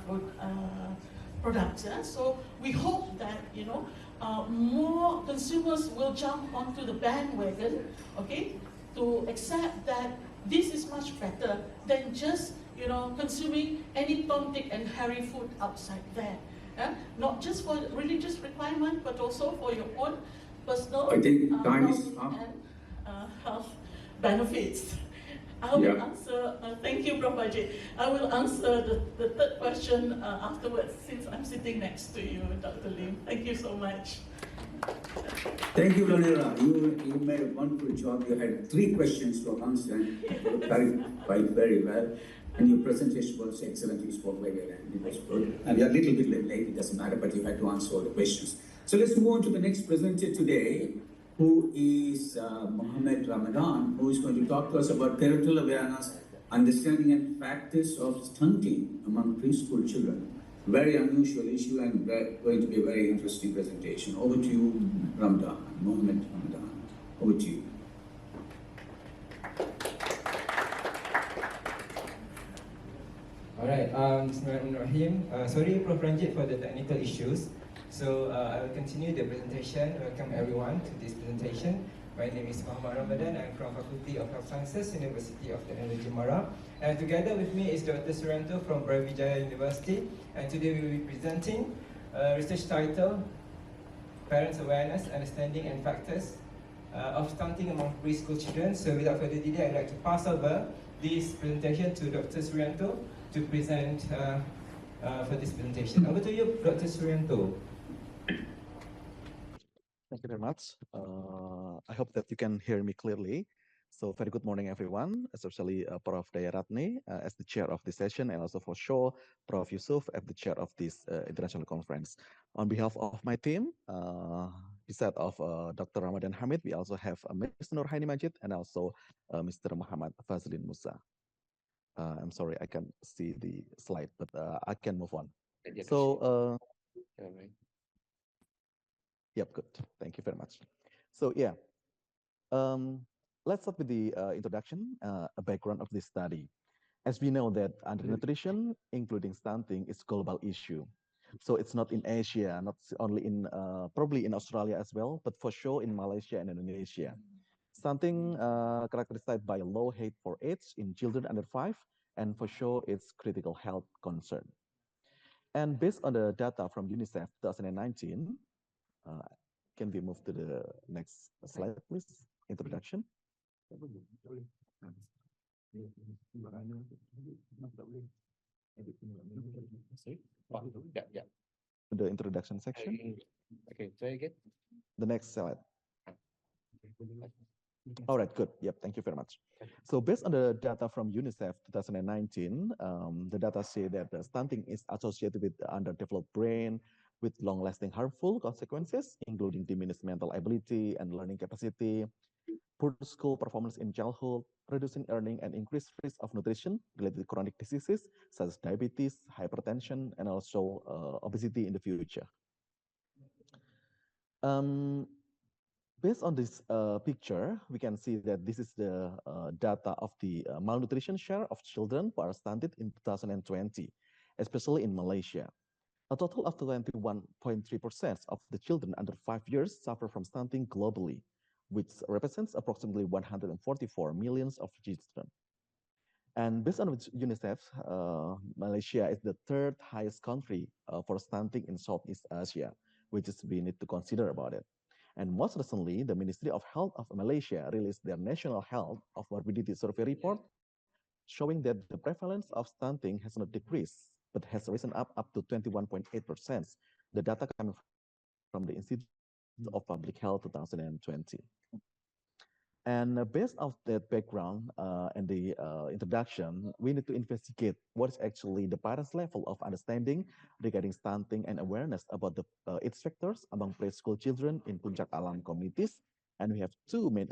food products. Yeah? So we hope that, more consumers will jump onto the bandwagon, to accept that this is much better than just, consuming any Tom, Dick, and Harry food outside there. Not just for religious requirement, but also for your own personal I think time is up. And health benefits. I will answer, thank you, Prof. Ajit. I will answer the third question afterwards, since I'm sitting next to you, Dr. Lim. Thank you so much. Thank you, Ranira. You made a wonderful job. You had 3 questions to answer, and you clarified very well. And your presentation was excellent. You spoke very well, and it was good. And you're a little bit late, it doesn't matter, but you had to answer all the questions. So let's move on to the next presenter today, who is Mohammed Ramadan, who is going to talk to us about parental awareness, understanding and practice of stunting among preschool children. Very unusual issue and going to be a very interesting presentation. Over to you, Ramadan, Mohammed Ramadan. Over to you. Alright, Bismillahirrahmanirrahim. Sorry, Prof. Ranjit, for the technical issues. So I will continue the presentation. Welcome everyone to this presentation. My name is Mohammed Ramadan. I'm from Faculty of Health Sciences, Universiti Teknologi MARA. And together with me is Dr. Suranto from Brawijaya University. And today we will be presenting a research title, Parents Awareness, Understanding and Factors of Stunting Among Preschool Children. So without further delay, I'd like to pass over this presentation to Dr. Suranto to present for this presentation. Over to you, Dr. Suranto. Thank you very much. I hope that you can hear me clearly. So very good morning, everyone, especially Prof. Dayaratne as the chair of this session, and also for sure, Prof. Yusuf as the chair of this international conference. On behalf of my team, besides of Dr. Ramadan Hamid, we also have Mr. Nurhaini Majid and also Mr. Muhammad Fazlin Musa. I'm sorry, I can't see the slide, but I can move on. So, yep, good. Thank you very much. So yeah, let's start with the introduction, a background of this study. As we know that undernutrition, including stunting, is a global issue. So it's not in Asia, not only in probably in Australia as well, but for sure in Malaysia and Indonesia. Something characterized by low height for age in children under 5, and for sure it's critical health concern. And based on the data from UNICEF 2019, can we move to the next slide, please? Introduction. Yeah. The introduction section. Okay, try again. The next slide. All right, good. Yep, thank you very much. So based on the data from UNICEF 2019, the data say that the stunting is associated with the underdeveloped brain with long-lasting harmful consequences, including diminished mental ability and learning capacity, poor school performance in childhood, reducing earning, and increased risk of nutrition-related chronic diseases such as diabetes, hypertension, and also obesity in the future. Based on this picture, we can see that this is the data of the malnutrition share of children who are stunted in 2020, especially in Malaysia. A total of 21.3% of the children under 5 years suffer from stunting globally, which represents approximately 144 million of children. And based on UNICEF, Malaysia is the third highest country for stunting in Southeast Asia, which is we need to consider about it. And most recently, the Ministry of Health of Malaysia released their National Health of Morbidity Survey report, showing that the prevalence of stunting has not decreased, but has risen up to 21.8%. The data coming from the Institute of Public Health 2020. And based on that background and the introduction, we need to investigate what is actually the parents' level of understanding regarding stunting and awareness about the its factors among preschool children in Puncak Alam communities. And we have two main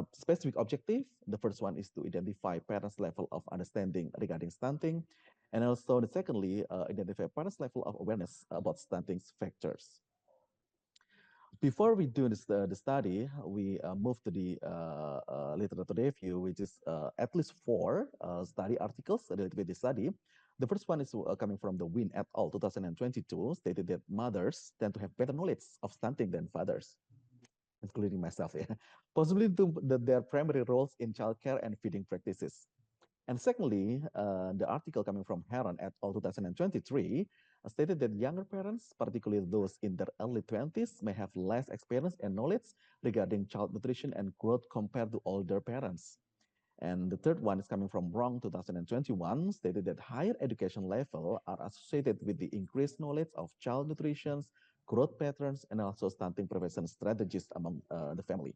specific objectives. The first one is to identify parents' level of understanding regarding stunting, and also the secondly, identify parents' level of awareness about stunting's factors. Before we do this, the study, we move to the literature review, which is at least 4 study articles related with the study. The first one is coming from the Win et al. 2022, stated that mothers tend to have better knowledge of stunting than fathers, including myself, possibly due to their primary roles in childcare and feeding practices. And secondly, the article coming from Heron et al. 2023 stated that younger parents, particularly those in their early 20s, may have less experience and knowledge regarding child nutrition and growth compared to older parents. And the third one is coming from Wrong 2021, stated that higher education level are associated with the increased knowledge of child nutrition, growth patterns, and also stunting prevention strategies among the family.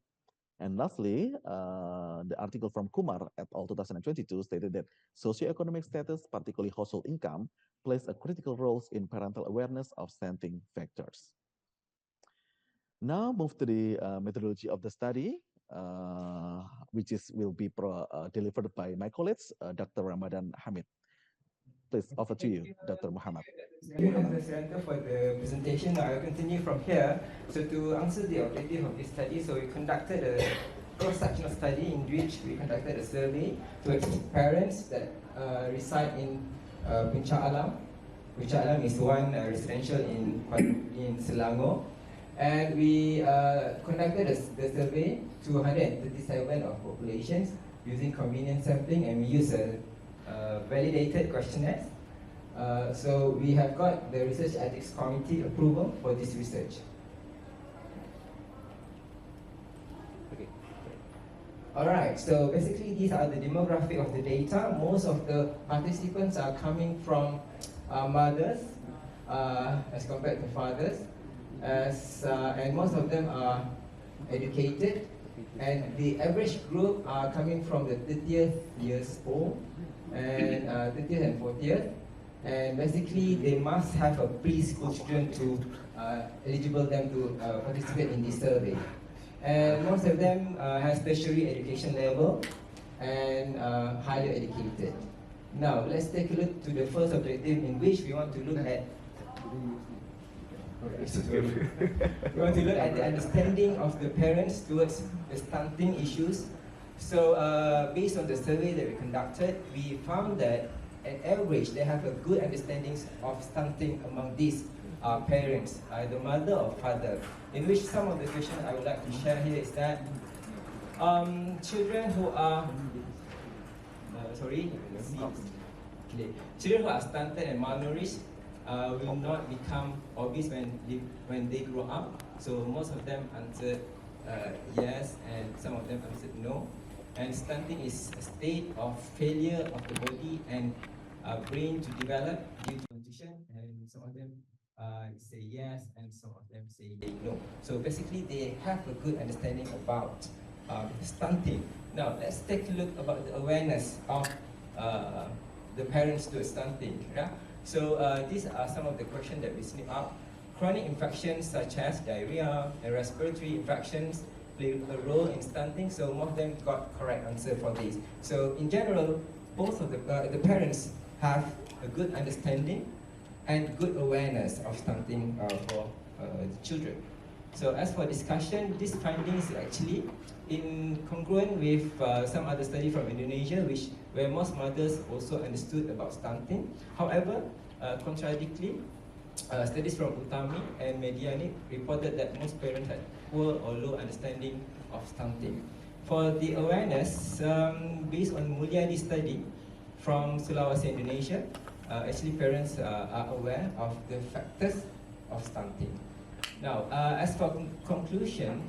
And lastly, the article from Kumar et al. 2022 stated that socioeconomic status, particularly household income, plays a critical role in parental awareness of stunting factors. Now move to the methodology of the study, which will be delivered by my colleagues, Dr. Ramadan Hamid. Please, over to you, Dr. Muhammad. Thank you, Mr. Center, for the presentation. Now I'll continue from here. So to answer the objective of this study, so we conducted a cross-sectional study in which we conducted a survey to parents that reside in Puncak Alam. Puncak Alam is one residential in Selangor. And we conducted the survey to 137 of populations using convenient sampling, and we use a validated questionnaires. So we have got the Research Ethics Committee approval for this research. Okay. Alright, so basically these are the demographic of the data. Most of the participants are coming from mothers as compared to fathers. And most of them are educated. And the average group are coming from the 30th years old and 30th and 40th. And basically, they must have a preschool children to eligible them to participate in this survey. And most of them have tertiary education level and highly educated. Now, let's take a look to the first objective, in which we want to look at we want to look at the understanding of the parents towards the stunting issues. So, based on the survey that we conducted, we found that on average, they have a good understanding of stunting among these parents, either mother or father. In which some of the questions I would like to share here is that children who are children who are stunted and malnourished will not become obese when they grow up. So most of them answered yes, and some of them answered no. And stunting is a state of failure of the body and brain to develop due to nutrition, and some of them say yes, and some of them say no. So basically, they have a good understanding about stunting. Now, let's take a look about the awareness of the parents to stunting. Yeah? So these are some of the questions that we snip up. Chronic infections such as diarrhea and respiratory infections play a role in stunting, so most of them got correct answer for this. So in general, both of the parents have a good understanding and good awareness of stunting for the children. So as for discussion, these findings actually in congruent with some other study from Indonesia, where most mothers also understood about stunting. However, contradictorily, studies from Utami and Mediani reported that most parents had poor or low understanding of stunting. For the awareness, based on Mulyadi study from Sulawesi, Indonesia, actually parents are aware of the factors of stunting. Now, as for conclusion,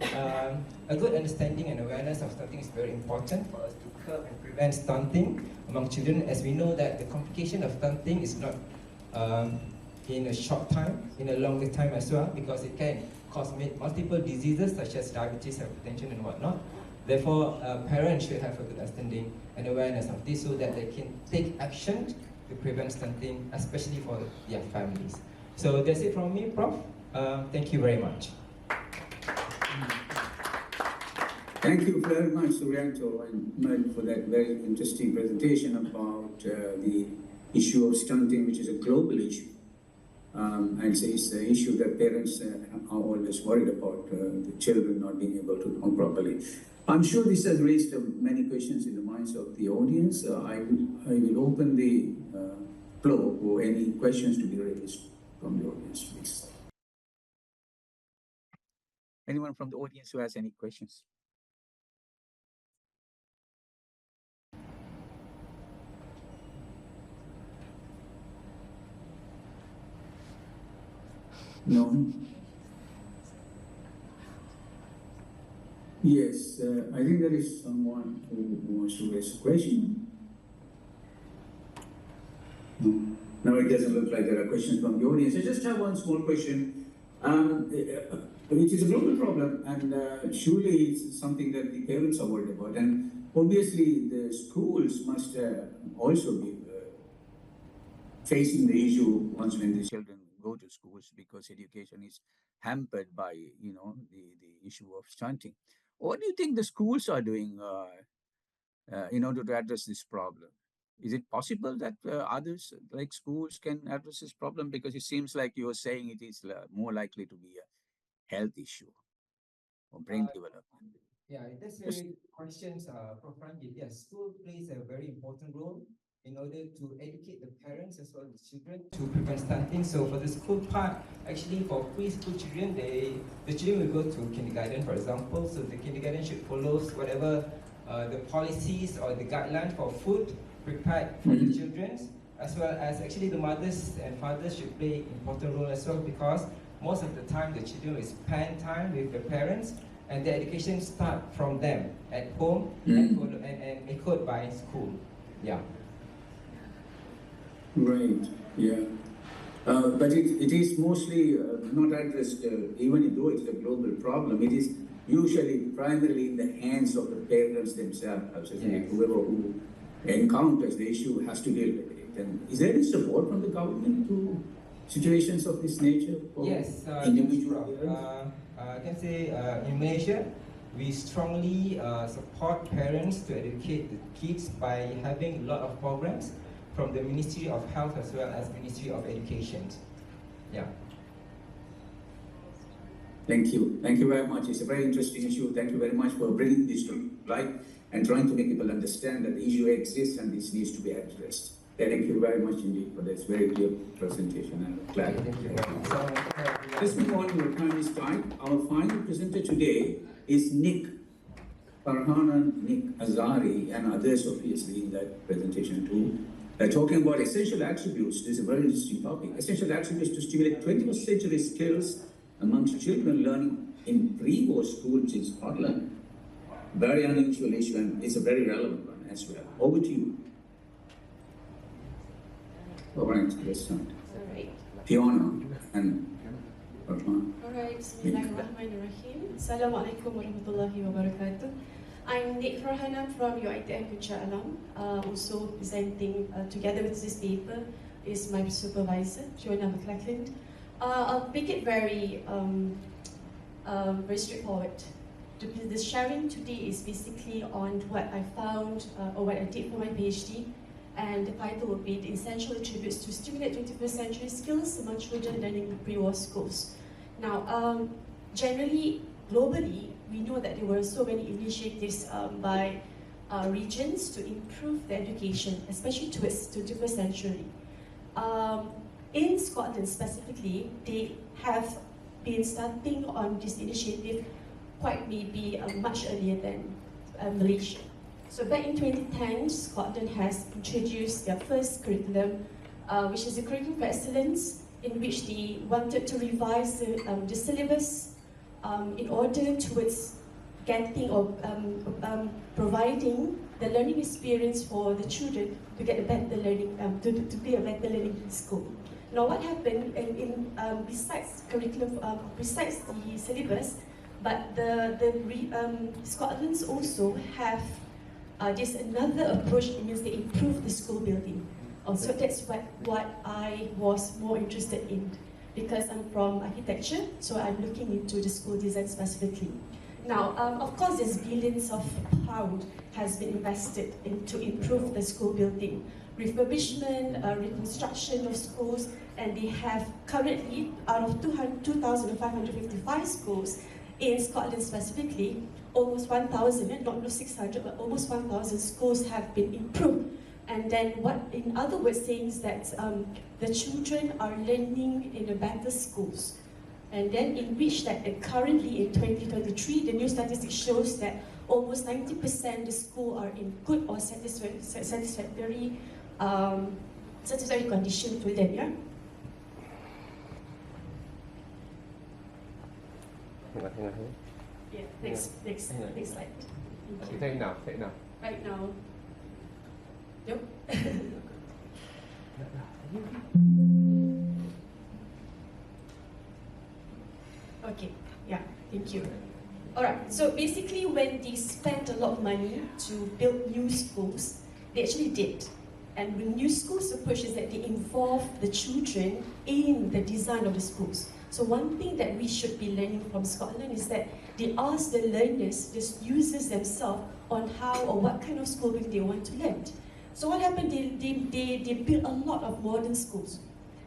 a good understanding and awareness of stunting is very important for us to curb and prevent stunting among children, as we know that the complication of stunting is not in a short time, in a longer time as well, because it can cause multiple diseases such as diabetes, hypertension, and whatnot. Therefore, parents should have a good understanding and awareness of this so that they can take action to prevent stunting, especially for their families. So that's it from me, Prof. Thank you very much. Thank you very much, Suryanto and Med, for that very interesting presentation about the issue of stunting, which is a global issue. And so it's an issue that parents are always worried about, the children not being able to know properly. I'm sure this has raised many questions in the minds of the audience. I will open the floor for any questions to be raised from the audience, please. Anyone from the audience who has any questions? No? Yes, I think there is someone who wants to raise a question. No. No, it doesn't look like there are questions from the audience. I just have one small question, which is a global problem, and surely it's something that the parents are worried about. And obviously, the schools must also be facing the issue once when the children go to schools, because education is hampered by, you know, the issue of stunting. What do you think the schools are doing in order to address this problem? Is it possible that others, like schools, can address this problem? Because it seems like you were saying it is more likely to be a health issue or brain development. Yeah, that's very good questions, Prof. Ranjit. Yes, school plays a very important role in order to educate the parents as well as the children to prevent stunting. So for the school part, actually for preschool children, the children will go to kindergarten, for example. So the kindergarten should follow whatever the policies or the guideline for food prepared for the children, as well as actually the mothers and fathers should play an important role as well, because most of the time the children will spend time with the parents, and the education start from them at home and echoed by school. Yeah. Right, yeah. But it is mostly not addressed, even though it's a global problem, it is usually primarily in the hands of the parents themselves. Yes. Whoever who encounters the issue has to deal with it. And is there any support from the government to situations of this nature? Yes, I can say in Malaysia, we strongly support parents to educate the kids by having a lot of programs from the Ministry of Health as well as Ministry of Education. Yeah. Thank you. Thank you very much. It's a very interesting issue. Thank you very much for bringing this to light and trying to make people understand that the issue exists and this needs to be addressed. Thank you very much indeed for this very clear presentation. I'm glad. Thank you very much. Let's move on to our final slide. Our final presenter today is Nick Azari, and others obviously in that presentation too. They're talking about essential attributes. This is a very interesting topic. Essential attributes to stimulate 21st century skills amongst children learning in pre-WoS schools in Scotland. Very unusual issue, and it's a very relevant one as well. Over to you. All right, let's start. All right. Fiona and Rahman. All right. Bismillahirrahmanirrahim. Assalamualaikum warahmatullahi wabarakatuh. I'm Nick Farhana from UiTM Kuncha Alam. Also presenting together with this paper is my supervisor, Fiona McLachlan. I'll make it very straightforward. The sharing today is basically on what I found or what I did for my PhD, and the title will be The Essential Attributes to Stimulate 21st Century Skills Among Children Learning in Pre-WoS Schools. Now, generally, globally, we know that there were so many initiatives by regions to improve their education, especially towards the 21st century. In Scotland specifically, they have been starting on this initiative quite maybe much earlier than Malaysia. So back in 2010, Scotland has introduced their first curriculum, which is a curriculum for excellence, in which they wanted to revise the syllabus in order towards getting or providing the learning experience for the children to get a better learning, to be a better learning in school. Now, what happened besides curriculum, besides the syllabus, but Scotland's also have this another approach. It means they improve the school building. Also, that's what I was more interested in, because I'm from architecture, so I'm looking into the school design specifically. Now, of course, there's billions of pounds has been invested to improve the school building, refurbishment, reconstruction of schools, and they have currently, out of 2,555 schools in Scotland specifically, almost 1,000, not 600, but almost 1,000 schools have been improved. And then what, in other words, saying that the children are learning in the better schools. And then in which that currently in 2023, the new statistics shows that almost 90% of the school are in good or satisfactory condition for them, yeah? Yeah, next slide. Take now. Right now. Nope. Okay, yeah, thank you. Alright, so basically when they spent a lot of money to build new schools, they actually did. And with new schools approach is that they involve the children in the design of the schools. So one thing that we should be learning from Scotland is that they ask the learners, the users themselves, on how or what kind of schooling they want to learn. So what happened, they built a lot of modern schools.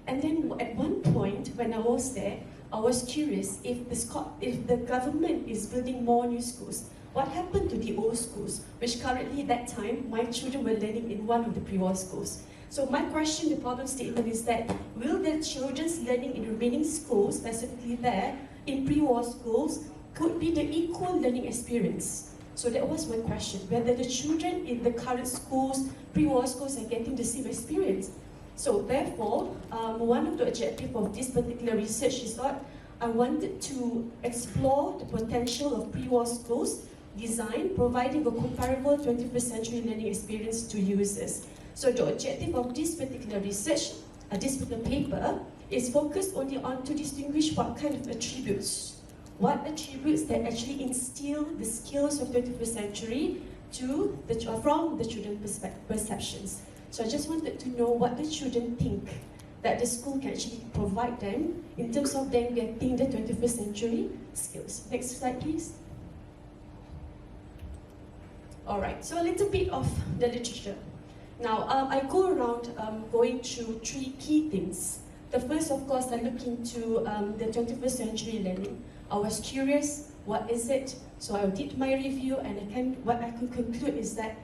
And then at one point, when I was there, I was curious if the government is building more new schools, what happened to the old schools, which currently at that time, my children were learning in one of the pre-WoS schools. So my question, the problem statement is that, will the children's learning in the remaining schools, specifically there, in pre-WoS schools, could be the equal learning experience? So that was my question, whether the children in the current schools, pre-WoS schools, are getting the same experience. So therefore, one of the objectives of this particular research is that I wanted to explore the potential of pre-WoS schools design, providing a comparable 21st century learning experience to users. So the objective of this particular research, this particular paper, is focused only on to distinguish what kind of attributes, that actually instill the skills of 21st century from the children's perceptions. So I just wanted to know what the children think that the school can actually provide them in terms of them getting the 21st century skills. Next slide, please. All right, so a little bit of the literature. Now, I go around going through three key things. The first, of course, I look into the 21st century learning. I was curious, what is it? So I did my review, and what I could conclude is that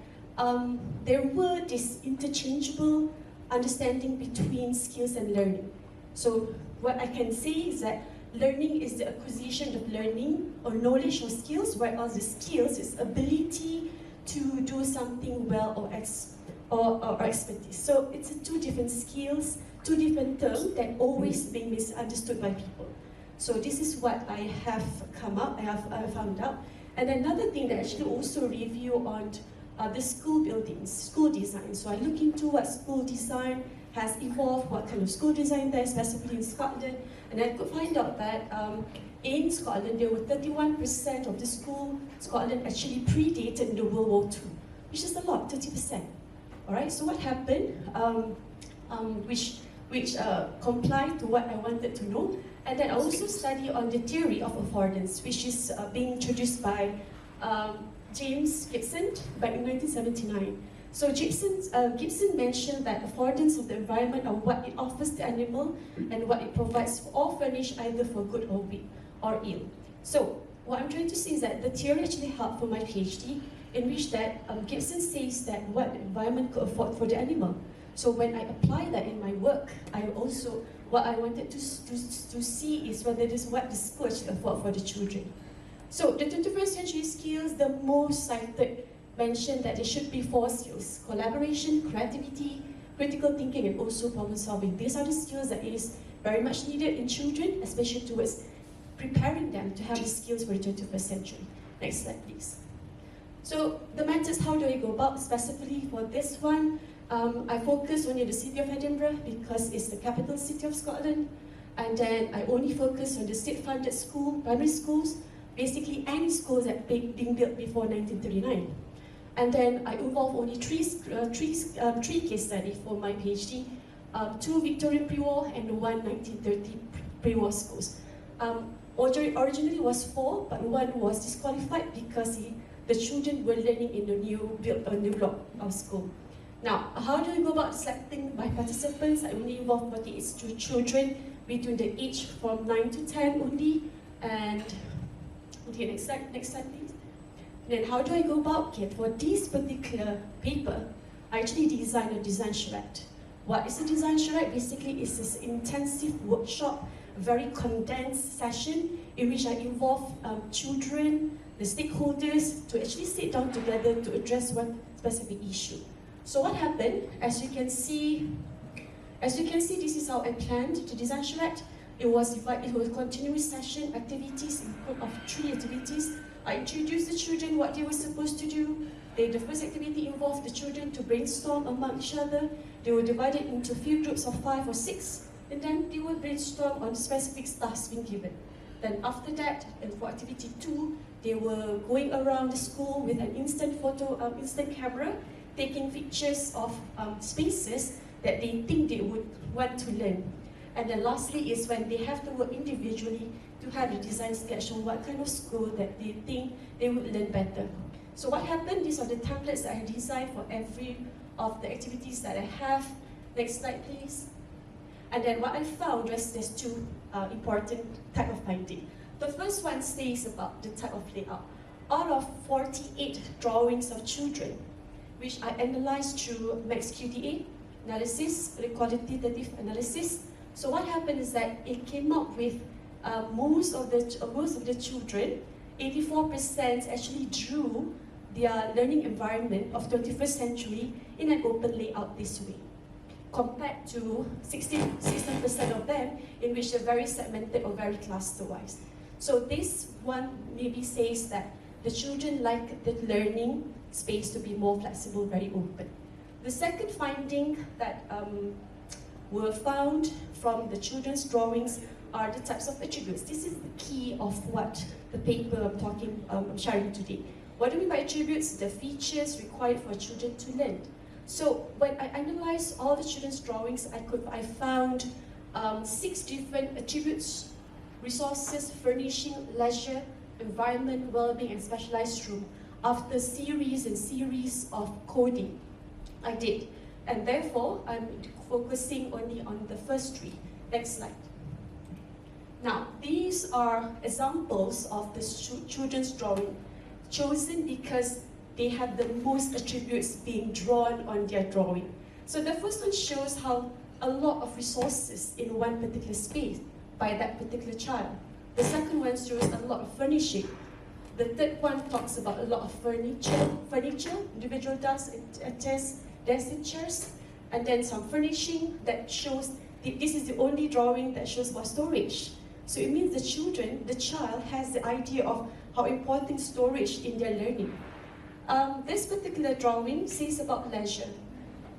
there were these interchangeable understanding between skills and learning. So what I can say is that learning is the acquisition of learning or knowledge or skills, whereas the skills is ability to do something well or expertise. So it's two different skills, two different terms that always being misunderstood by people. So this is what I have I have found out. And another thing that actually also review on the school buildings, school design. So I look into what school design has evolved, what kind of school design there is, specifically in Scotland, and I could find out that in Scotland, there were 31% of the school Scotland actually predated the World War II, which is a lot, 30%. All right, so what happened, which complied to what I wanted to know, and then I also study on the theory of affordance, which is being introduced by James Gibson back in 1979. So Gibson mentioned that affordance of the environment are what it offers the animal and what it provides for all furnished either for good or ill. So what I'm trying to say is that the theory actually helped for my PhD, in which that Gibson says that what the environment could afford for the animal. So when I apply that in my work, what I wanted to see is whether this what the school actually afford for the children. So the 21st century skills, the most cited mentioned that there should be 4 skills: collaboration, creativity, critical thinking, and also problem solving. These are the skills that is very much needed in children, especially towards preparing them to have the skills for the 21st century. Next slide, please. So the methods, how do I go about specifically for this one? I focus only on the city of Edinburgh because it's the capital city of Scotland. And then I only focus on the state-funded primary schools, basically any schools that being built before 1939. And then I involve only three case studies for my PhD, 2 Victorian pre-war and 1 1930 pre-war schools. Originally was 4, but 1 was disqualified because the children were learning in the new block of school. Now, how do I go about selecting my participants? I only involve 48 children between the age from 9 to 10 only. And okay, next slide please. Then how do I go about it? For this particular paper, I actually designed a design charrette. What is a design charrette? Basically, it's this intensive workshop, a very condensed session in which I involve children, the stakeholders, to actually sit down together to address one specific issue. So what happened, as you can see, this is how I planned the design charrette. It was divided into continuous session activities, in group of 3 activities. I introduced the children what they were supposed to do. The first activity involved the children to brainstorm among each other. They were divided into a few groups of 5 or 6, and then they would brainstorm on specific tasks being given. Then after that, and for activity 2, they were going around the school with an instant camera, taking pictures of spaces that they think they would want to learn. And then lastly is when they have to work individually to have a design sketch on what kind of school that they think they would learn better. So what happened, these are the templates that I designed for every of the activities that I have. Next slide, please. And then what I found was there's 2 important type of finding. The first one says about the type of layout. Out of 48 drawings of children, which I analyzed through MaxQDA analysis, the qualitative analysis. So what happened is that it came up with most of the children, 84% actually drew their learning environment of 21st century in an open layout this way, compared to 16% of them in which they're very segmented or very cluster-wise. So this one maybe says that the children like the learning space to be more flexible, very open. The second finding that were found from the children's drawings are the types of attributes. This is the key of what the paper I'm sharing today. What do I mean by attributes? The features required for children to learn. So when I analyzed all the children's drawings, I found 6 different attributes: resources, furnishing, leisure, environment, well-being, and specialized room. After series and series of coding, I did. And therefore, I'm focusing only on the first 3. Next slide. Now, these are examples of the children's drawing, chosen because they have the most attributes being drawn on their drawing. So the first one shows how a lot of resources in one particular space by that particular child. The second one shows a lot of furnishing. The third one talks about a lot of furniture, individual desks and chairs, and then some furnishing that shows, this is the only drawing that shows about storage. So it means the child has the idea of how important storage in their learning. This particular drawing says about leisure,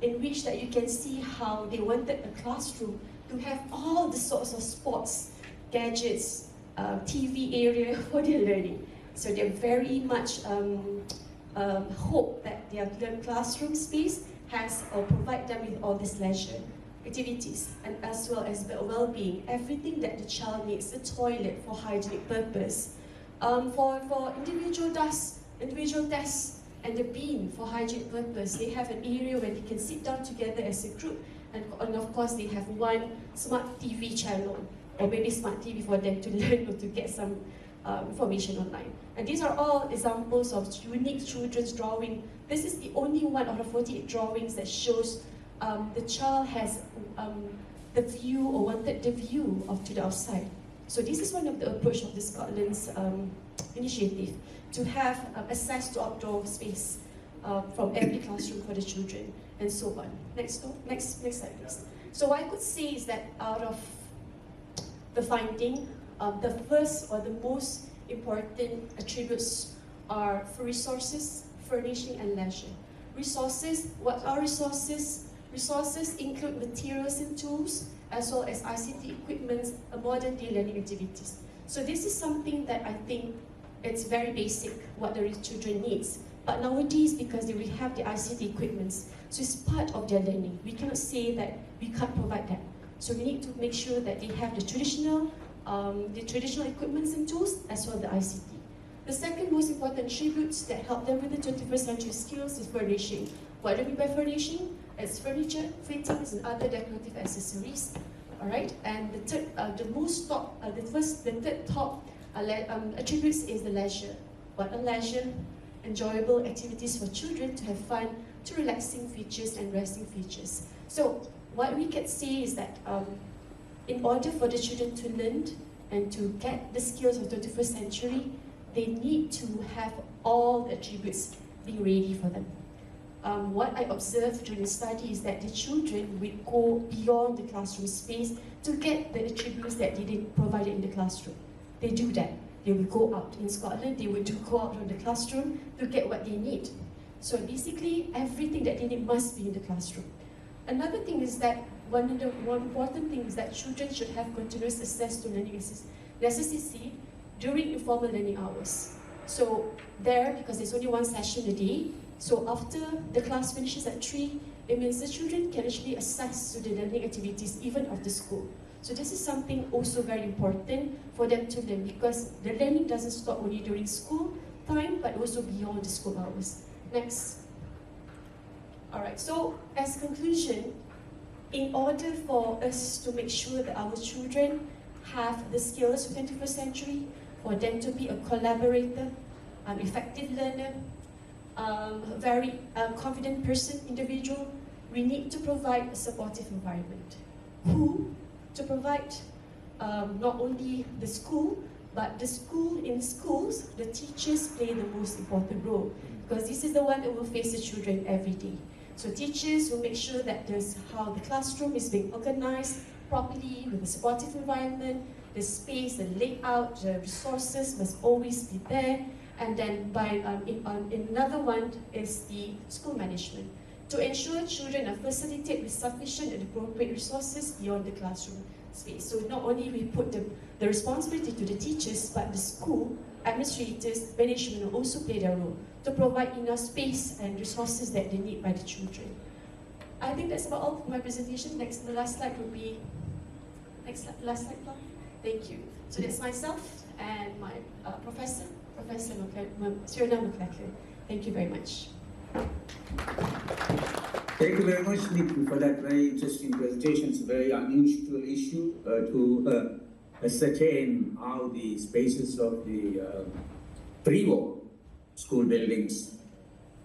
in which that you can see how they wanted a classroom to have all the sorts of sports, gadgets, TV area for their learning. So they very much hope that their classroom space has or provide them with all this leisure activities, and as well as the well-being, everything that the child needs, the toilet for hygienic purpose, for individual desks, and the bin for hygienic purpose. They have an area where they can sit down together as a group, and of course they have one smart TV channel, or maybe smart TV for them to learn or to get some information online. And these are all examples of unique children's drawing. This is the only one out of 48 drawings that shows the child has the view or wanted the view of to the outside. So this is one of the approach of the Scotland's initiative to have access to outdoor space from every classroom for the children and so on. Next slide please. So what I could say is that out of the finding, the first or the most important attributes are for resources, furnishing, and leisure. Resources, what are resources? Resources include materials and tools, as well as ICT equipment and modern day learning activities. So this is something that I think it's very basic, what the children needs. But nowadays, because they will have the ICT equipments, so it's part of their learning. We cannot say that we can't provide that. So we need to make sure that they have the traditional equipments and tools, as well as the ICT. The second most important attributes that help them with the 21st century skills is furnishing. What do we mean by furnishing? It's furniture, fittings, and other decorative accessories. All right, and the third, the third top attributes is the leisure. What are leisure? Enjoyable activities for children to have fun, to relaxing features and resting features. So what we can say is that in order for the children to learn and to get the skills of the 21st century, they need to have all the attributes being ready for them. What I observed during the study is that the children will go beyond the classroom space to get the attributes that they didn't provide in the classroom. They do that. They will go out in Scotland, they will go out from the classroom to get what they need. So basically, everything that they need must be in the classroom. Another thing is that one important thing is that children should have continuous access to learning necessity during informal learning hours. So there, because there's only one session a day, so after the class finishes at 3, it means the children can actually access to the learning activities even after school. So this is something also very important for them to learn, because the learning doesn't stop only during school time, but also beyond the school hours. Next. All right, so as conclusion, in order for us to make sure that our children have the skills of the 21st century, for them to be a collaborator, an effective learner, very confident person, individual, we need to provide a supportive environment. Who? To provide not only the school, but the school in schools, the teachers play the most important role, because this is the one that will face the children every day. So teachers will make sure that there's how the classroom is being organized properly with a supportive environment, the space, the layout, the resources must always be there. And then another one is the school management, to ensure children are facilitated with sufficient and appropriate resources beyond the classroom space. So not only we put the responsibility to the teachers, but the school administrators, management will also play their role to provide enough space and resources that they need by the children. I think that's about all for my presentation. Next, the last slide will be, last slide, please. Thank you. So that's myself and my Professor Fiona McLachlan. Thank you very much. Thank you very much, Nick, for that very interesting presentation. It's a very unusual issue to ascertain how the spaces of the pre-war school buildings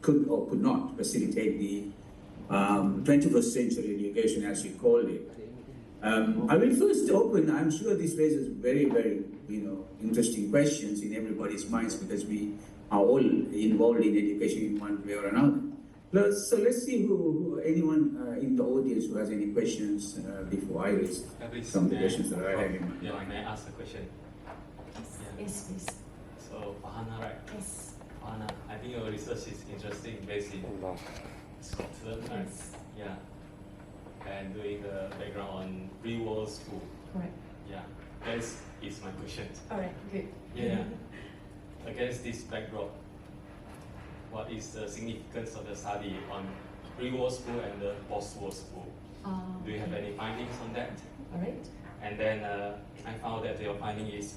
could or could not facilitate the 21st century education, as you called it. I will first open, I'm sure this raises very, very, interesting questions in everybody's minds because we are all involved in education in one way or another. So let's see who anyone in the audience who has any questions before I raise some of the questions that I have in mind. Yeah, may I ask a question? Yes, please. So, Fahana, right? Yes. Fahana, I think your research is interesting, based in Scotland, right? Yes. Yeah. And doing the background on pre-war school. Correct. Yeah, that is my question. All right, good. Yeah. Against this backdrop, what is the significance of the study on pre-war school and the post-war school? Do you have any findings on that? All right. And then I found that your finding is,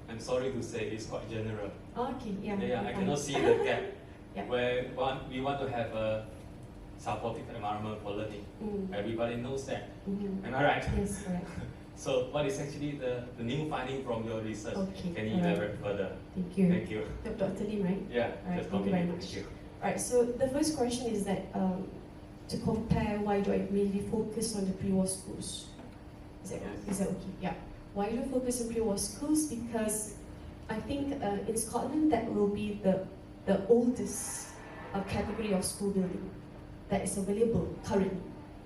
I'm sorry to say, it's quite general. Okay, yeah. Yeah, I cannot see the gap Yeah. where we want to have a supportive environment for learning. Everybody knows that. Am I right? Yes, correct. So what is actually the new finding from your research? Okay, Can you all right. elaborate further? Thank you. Thank you. Dr. Lim, right? Yeah, All right, just thank you very continue. much. Thank you. All right, so the first question is that to compare, why do I mainly focus on the pre-war schools? Is that okay? Yeah. Why do I focus on pre-war schools? Because I think in Scotland that will be the oldest category of school building that is available currently.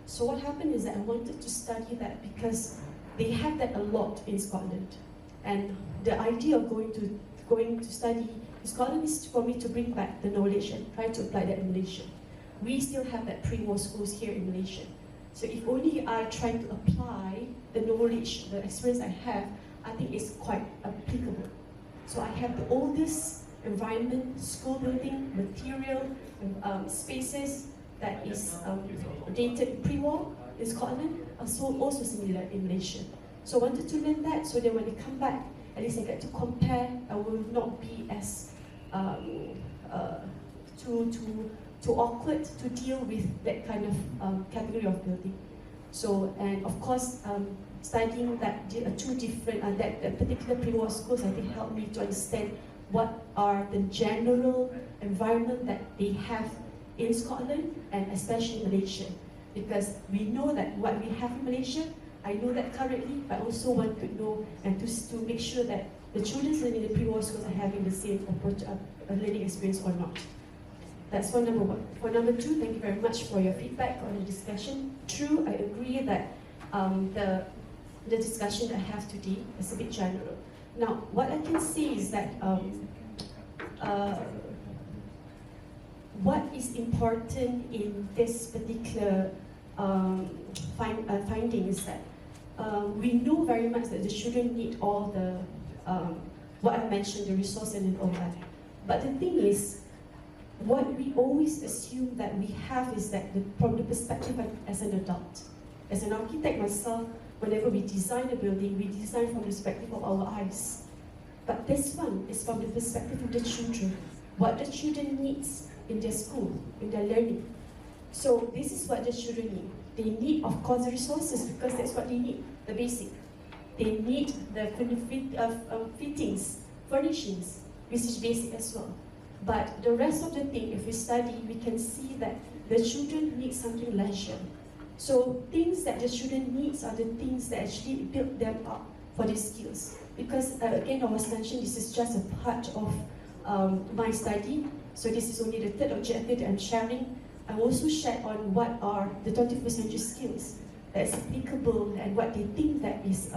So what happened is that I wanted to study that because they have that a lot in Scotland. And the idea of going to study in Scotland is for me to bring back the knowledge and try to apply that in Malaysia. We still have that pre-war schools here in Malaysia. So if only I try to apply the knowledge, the experience I have, I think it's quite applicable. So I have the oldest environment, school building, material, spaces that is dated pre-war in Scotland, also similar in Malaysia. So I wanted to learn that so that when I come back, at least I get to compare. I will not be as too awkward to deal with that kind of category of building. So, and of course, studying that two different, that particular pre-war schools, I think helped me to understand what are the general environment that they have in Scotland and especially Malaysia. Because we know that what we have in Malaysia, I know that currently, but I also want to know and to make sure that the children learning in the pre-war schools are having the same approach, learning experience or not. That's for number one. For number two, thank you very much for your feedback on the discussion. True, I agree that the discussion I have today is a bit general. Now, what I can say is that what is important in this particular finding is that we know very much that the children need all the, what I mentioned, the resource and all that. But the thing is, what we always assume that we have is that from the perspective as an adult. As an architect myself, whenever we design a building, we design from the perspective of our eyes. But this one is from the perspective of the children, what the children needs in their school, in their learning. So this is what the children need. They need, of course, the resources because that's what they need, the basic. They need the fittings, furnishings, which is basic as well. But the rest of the thing, if we study, we can see that the children need something leisure. So things that the children needs are the things that actually build them up for their skills. Because again, I was mentioned, this is just a part of my study. So this is only the third objective that I'm sharing. I also shared on what are the 21st century skills that's applicable and what they think that is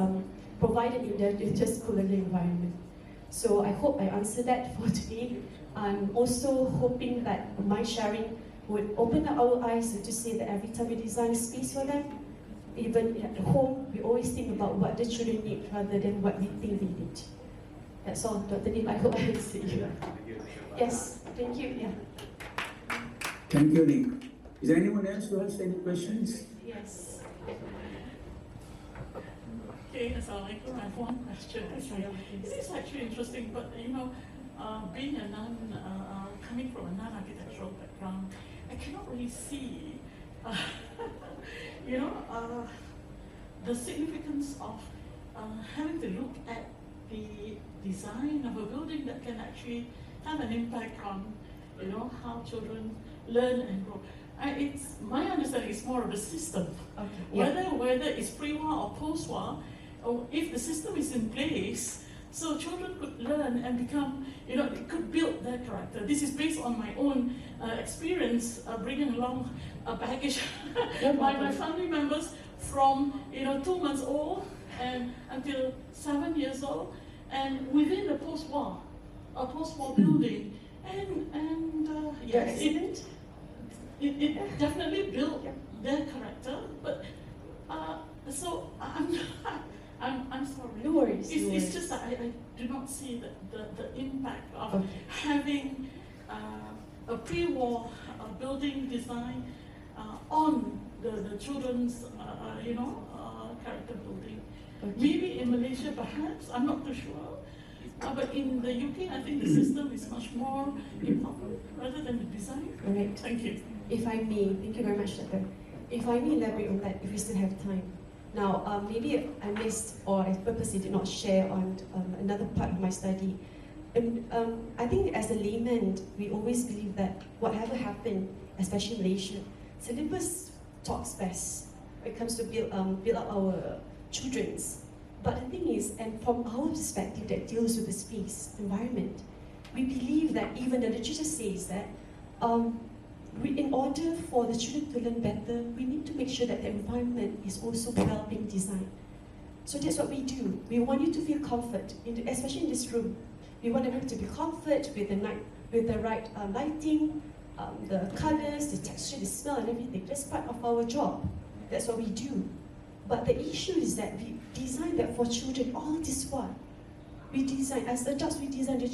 provided in their school learning environment. So I hope I answered that for today. I'm also hoping that my sharing would open up our eyes to say that every time we design a space for them, even at home, we always think about what the children need rather than what we think they need. That's all, Dr. Lim. I hope I answered you. Yes, thank you. Yeah. Thank you, Nick. Is there anyone else who has any questions? Yes. Okay, Assalamualaikum. I have one question. It is actually interesting, but being a coming from a non-architectural background, I cannot really see, the significance of having to look at the design of a building that can actually have an impact on, how children learn and grow. it's my understanding is more of the system. Okay. Whether it's pre-war or post-war, or if the system is in place, so children could learn and become, they could build their character. This is based on my own experience, bringing along a baggage by my family members from 2 months old and until 7 years old, and within the post-war building, and yes, it definitely built their character. But so I'm sorry. No worries. It's just that I do not see the impact of having a pre-war building design on the children's character building. Maybe in Malaysia, perhaps, I'm not too sure. But in the UK, I think the system is much more important rather than the design. All right. Thank you. If I may, thank you very much, Doctor. If I may elaborate on that, if we still have time. Now, maybe I missed, or I purposely did not share on another part of my study. And I think as a layman, we always believe that whatever happened, especially in Malaysia, syllabus talks best when it comes to build up our children's. But the thing is, and from our perspective that deals with the space, environment, we believe that even the literature says that in order for the children to learn better, we need to make sure that the environment is also well being designed. So that's what we do. We want you to feel comfort, especially in this room. We want everyone to be comfort with the right lighting, the colors, the texture, the smell, and everything. That's part of our job. That's what we do. But the issue is that we design that for children all this while. We design, as adults, we design the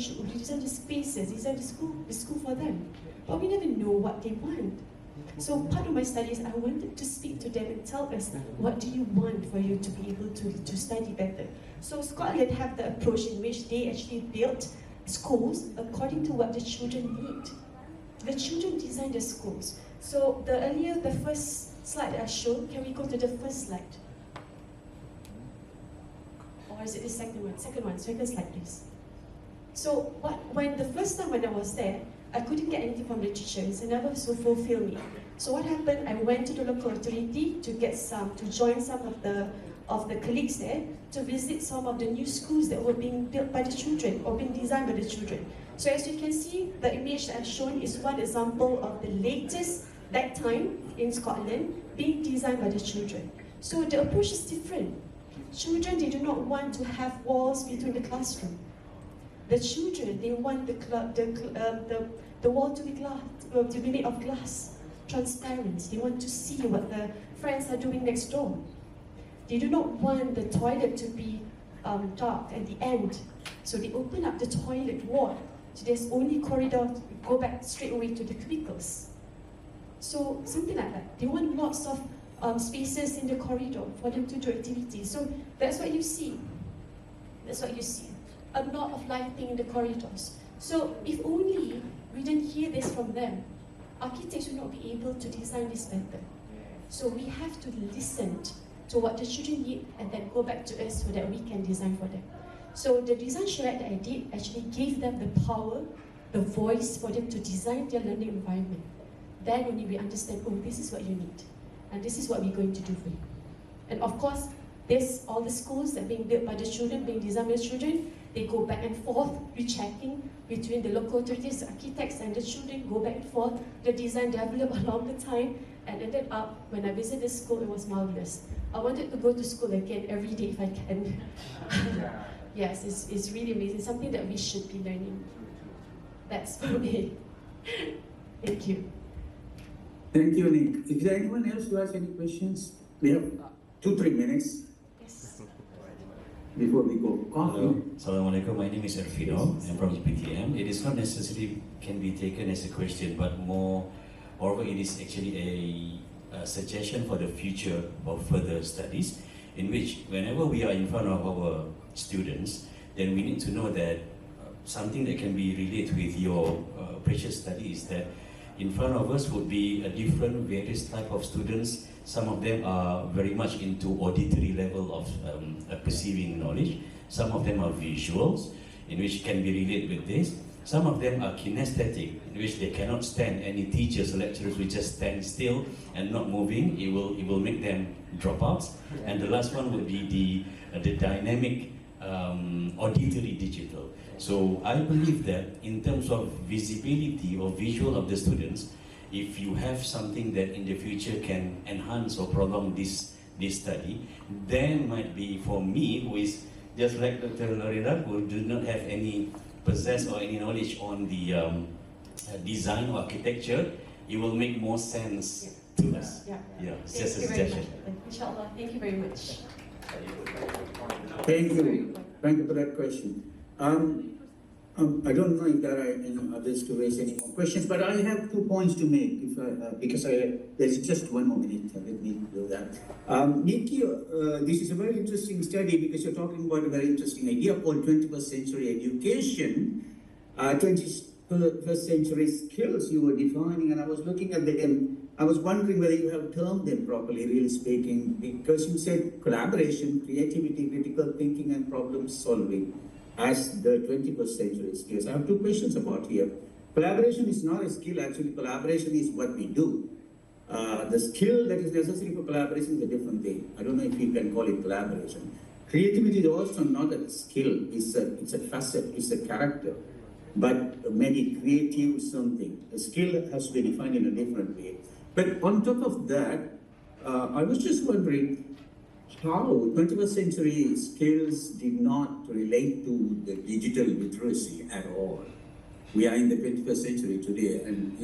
spaces, design the school for them. But we never know what they want. So part of my studies, I wanted to speak to them and tell us, what do you want for you to be able to study better? So Scotland have the approach in which they actually built schools according to what the children need. The children design the schools. So the first slide that I showed, can we go to the first slide? Or is it the second one? Second slide, please. So when the first time when I was there, I couldn't get anything from the teachers, and never so fulfilled me. So what happened? I went to the local authority to join some of the colleagues there to visit some of the new schools that were being built by the children or being designed by the children. So as you can see, the image that I've shown is one example of the latest that time in Scotland being designed by the children. So the approach is different. Children, they do not want to have walls between the classroom. The children, they want the wall to be made of glass, transparent. They want to see what the friends are doing next door. They do not want the toilet to be dark at the end. So they open up the toilet wall. So there's only corridor to go back straight away to the cubicles. So something like that. They want lots of spaces in the corridor for them to do activities. So that's what you see. That's what you see. A lot of lighting in the corridors. So if only we didn't hear this from them, architects would not be able to design this better. So we have to listen to what the children need and then go back to us so that we can design for them. So the design charrette that I did actually gave them the power, the voice for them to design their learning environment. Then only we understand, oh, this is what you need. And this is what we're going to do for you. And of course, all the schools that are being built by the children, being designed by the children, they go back and forth, rechecking between the local authorities, the architects, and the children, go back and forth. The design developed along the time, and ended up, when I visited the school, it was marvelous. I wanted to go to school again every day if I can. Yes, it's really amazing, something that we should be learning. That's for me. Thank you. Thank you, Nick. Is there anyone else who has any questions? We have 2-3 minutes. Yes. Before we go, coffee. Assalamualaikum, my name is Ervino. I'm from PTM. It is not necessarily can be taken as a question, but moreover, it is actually a suggestion for the future of further studies, in which whenever we are in front of our students, then we need to know that something that can be related with your precious study is that in front of us would be a different various type of students. Some of them are very much into auditory level of perceiving knowledge. Some of them are visuals. in which can be related with this. Some of them are kinesthetic, in which they cannot stand. Any teachers or lecturers will just stand still and not moving. It will make them dropouts. And the last one would be the dynamic auditory digital. So I believe that in terms of visibility or visual of the students, if you have something that in the future can enhance or prolong this study, then might be for me, who is just like Dr. Lorena, who do not have any possess or any knowledge on the design or architecture, it will make more sense to us. Yeah, it's just a suggestion. Inshallah, thank you very much. Thank you for that question. I don't know if there are any others to raise any more questions, but I have 2 points to make because there's just 1 more minute. Let me do that. Nikki, this is a very interesting study because you're talking about a very interesting idea called 21st century education, 21st century skills you were defining, and I was looking at them. I was wondering whether you have termed them properly, really speaking, because you said collaboration, creativity, critical thinking, and problem solving as the 21st century skills. I have 2 questions about here. Collaboration is not a skill, actually. Collaboration is what we do. The skill that is necessary for collaboration is a different thing. I don't know if you can call it collaboration. Creativity is also not a skill. It's a facet, it's a character. But made it creative something. The skill has to be defined in a different way. But on top of that, I was just wondering how 21st century skills did not relate to the digital literacy at all. We are in the 21st century today, and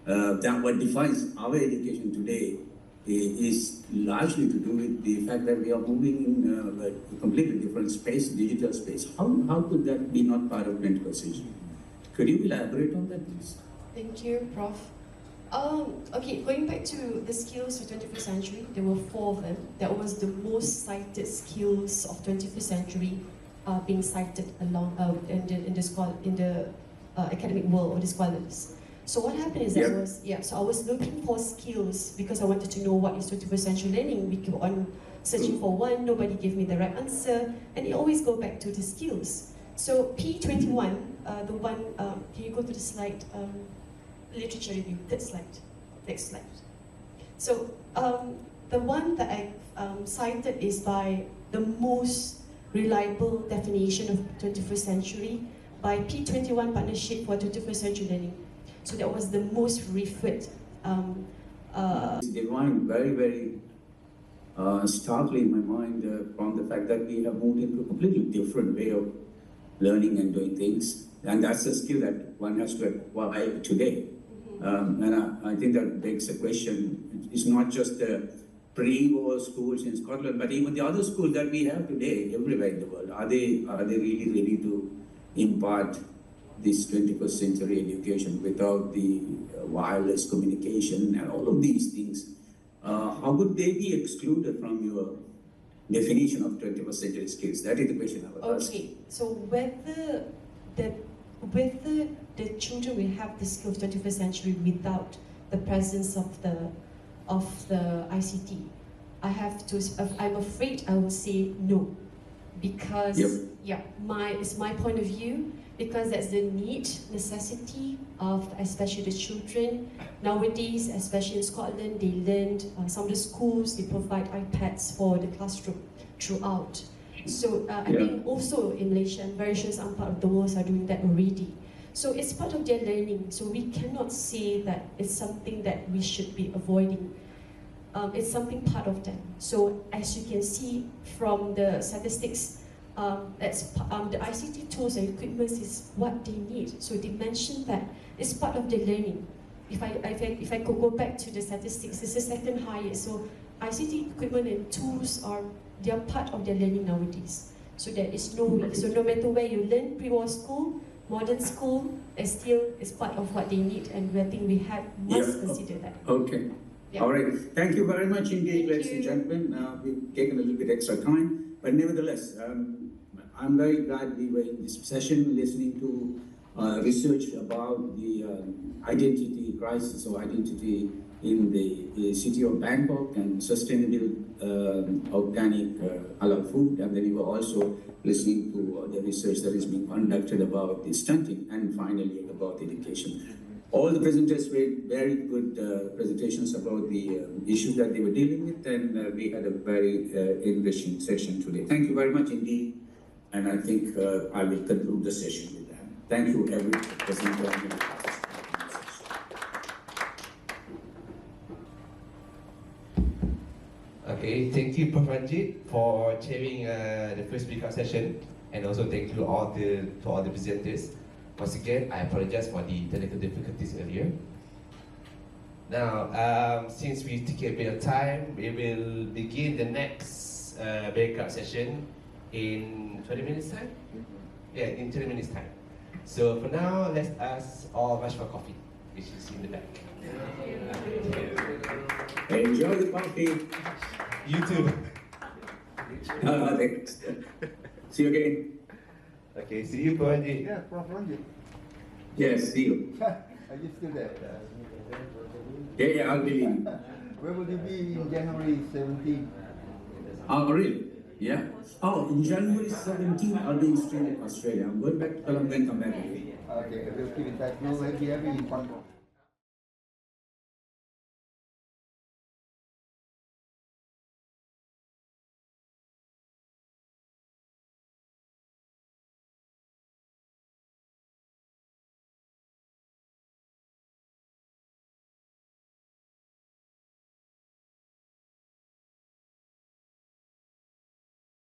that what defines our education today is largely to do with the fact that we are moving in a completely different space, digital space. How could that be not part of 21st century? Could you elaborate on that, please? Thank you, Prof. Okay, going back to the skills of 21st century, there were 4 of them. That was the most cited skills of 21st century being cited along in the academic world or the scholars. So what happened is that I was looking for skills because I wanted to know what is 21st century learning. We keep on searching for one, nobody gave me the right answer, and it always go back to the skills. So P21, the one, can you go to the slide? Literature review, that slide, next slide. So the one that I cited is by the most reliable definition of 21st century by P21 Partnership for 21st Century Learning. So that was the most referred. It's defined very, very starkly in my mind from the fact that we have moved into a completely different way of learning and doing things. And that's a skill that one has to acquire today. And I think that begs a question. It's not just the pre-war schools in Scotland, but even the other schools that we have today everywhere in the world. Are they really ready to impart this 21st century education without the wireless communication and all of these things? How would they be excluded from your definition of 21st century skills? That is the question I was asking. Okay, so whether the children will have the skills of 21st century without the presence of the ICT, I'm afraid I will say no, because it's my point of view, because that's the necessity of especially the children nowadays, especially in Scotland. They learned some of the schools, they provide iPads for the classroom throughout. So I think also in Malaysia, and very sure some part of the world are doing that already. So it's part of their learning. So we cannot say that it's something that we should be avoiding. It's something part of them. So as you can see from the statistics, the ICT tools and equipment is what they need. So they mentioned that it's part of their learning. If I could go back to the statistics, it's the second highest. So ICT equipment and tools they are part of their learning nowadays. So there is no way. So no matter where you learn, pre-war school, modern school, it's part of what they need, and I think we must consider that. Okay. Yeah. All right. Thank you very much indeed, ladies and gentlemen. We've taken a little bit extra time, but nevertheless, I'm very glad we were in this session listening to research about the identity crisis or identity in the city of Bangkok and sustainable organic halal food. And then we were also listening to the research that is being conducted about the stunting, and finally about education. All the presenters made very good presentations about the issues that they were dealing with, and we had a very enriching session today. Thank you very much indeed, and I think I will conclude the session with that. Thank you, every presenter. Okay, thank you, Prof. Ranjit, for chairing the first breakout session, and also thank you to all the presenters. Once again, I apologize for the technical difficulties earlier. Now, since we take a bit of time, we will begin the next breakout session in 20 minutes time? Yeah, in 20 minutes time. So for now, let's ask all rush for coffee, which is in the back. Enjoy the coffee. You too. Thanks. See you again. Okay, see you, Prof. Ranjit. Yeah, Prof. Ranjit. Yes, see you. Are you still there? Yeah, I'll be leaving. Where will you be in January 17th? Oh, really? Yeah. Oh, in January 17th, I'll be in Australia. I'm going back to Colombo and come back again. Okay, we'll keep in touch. No, we'll be having in Bangkok.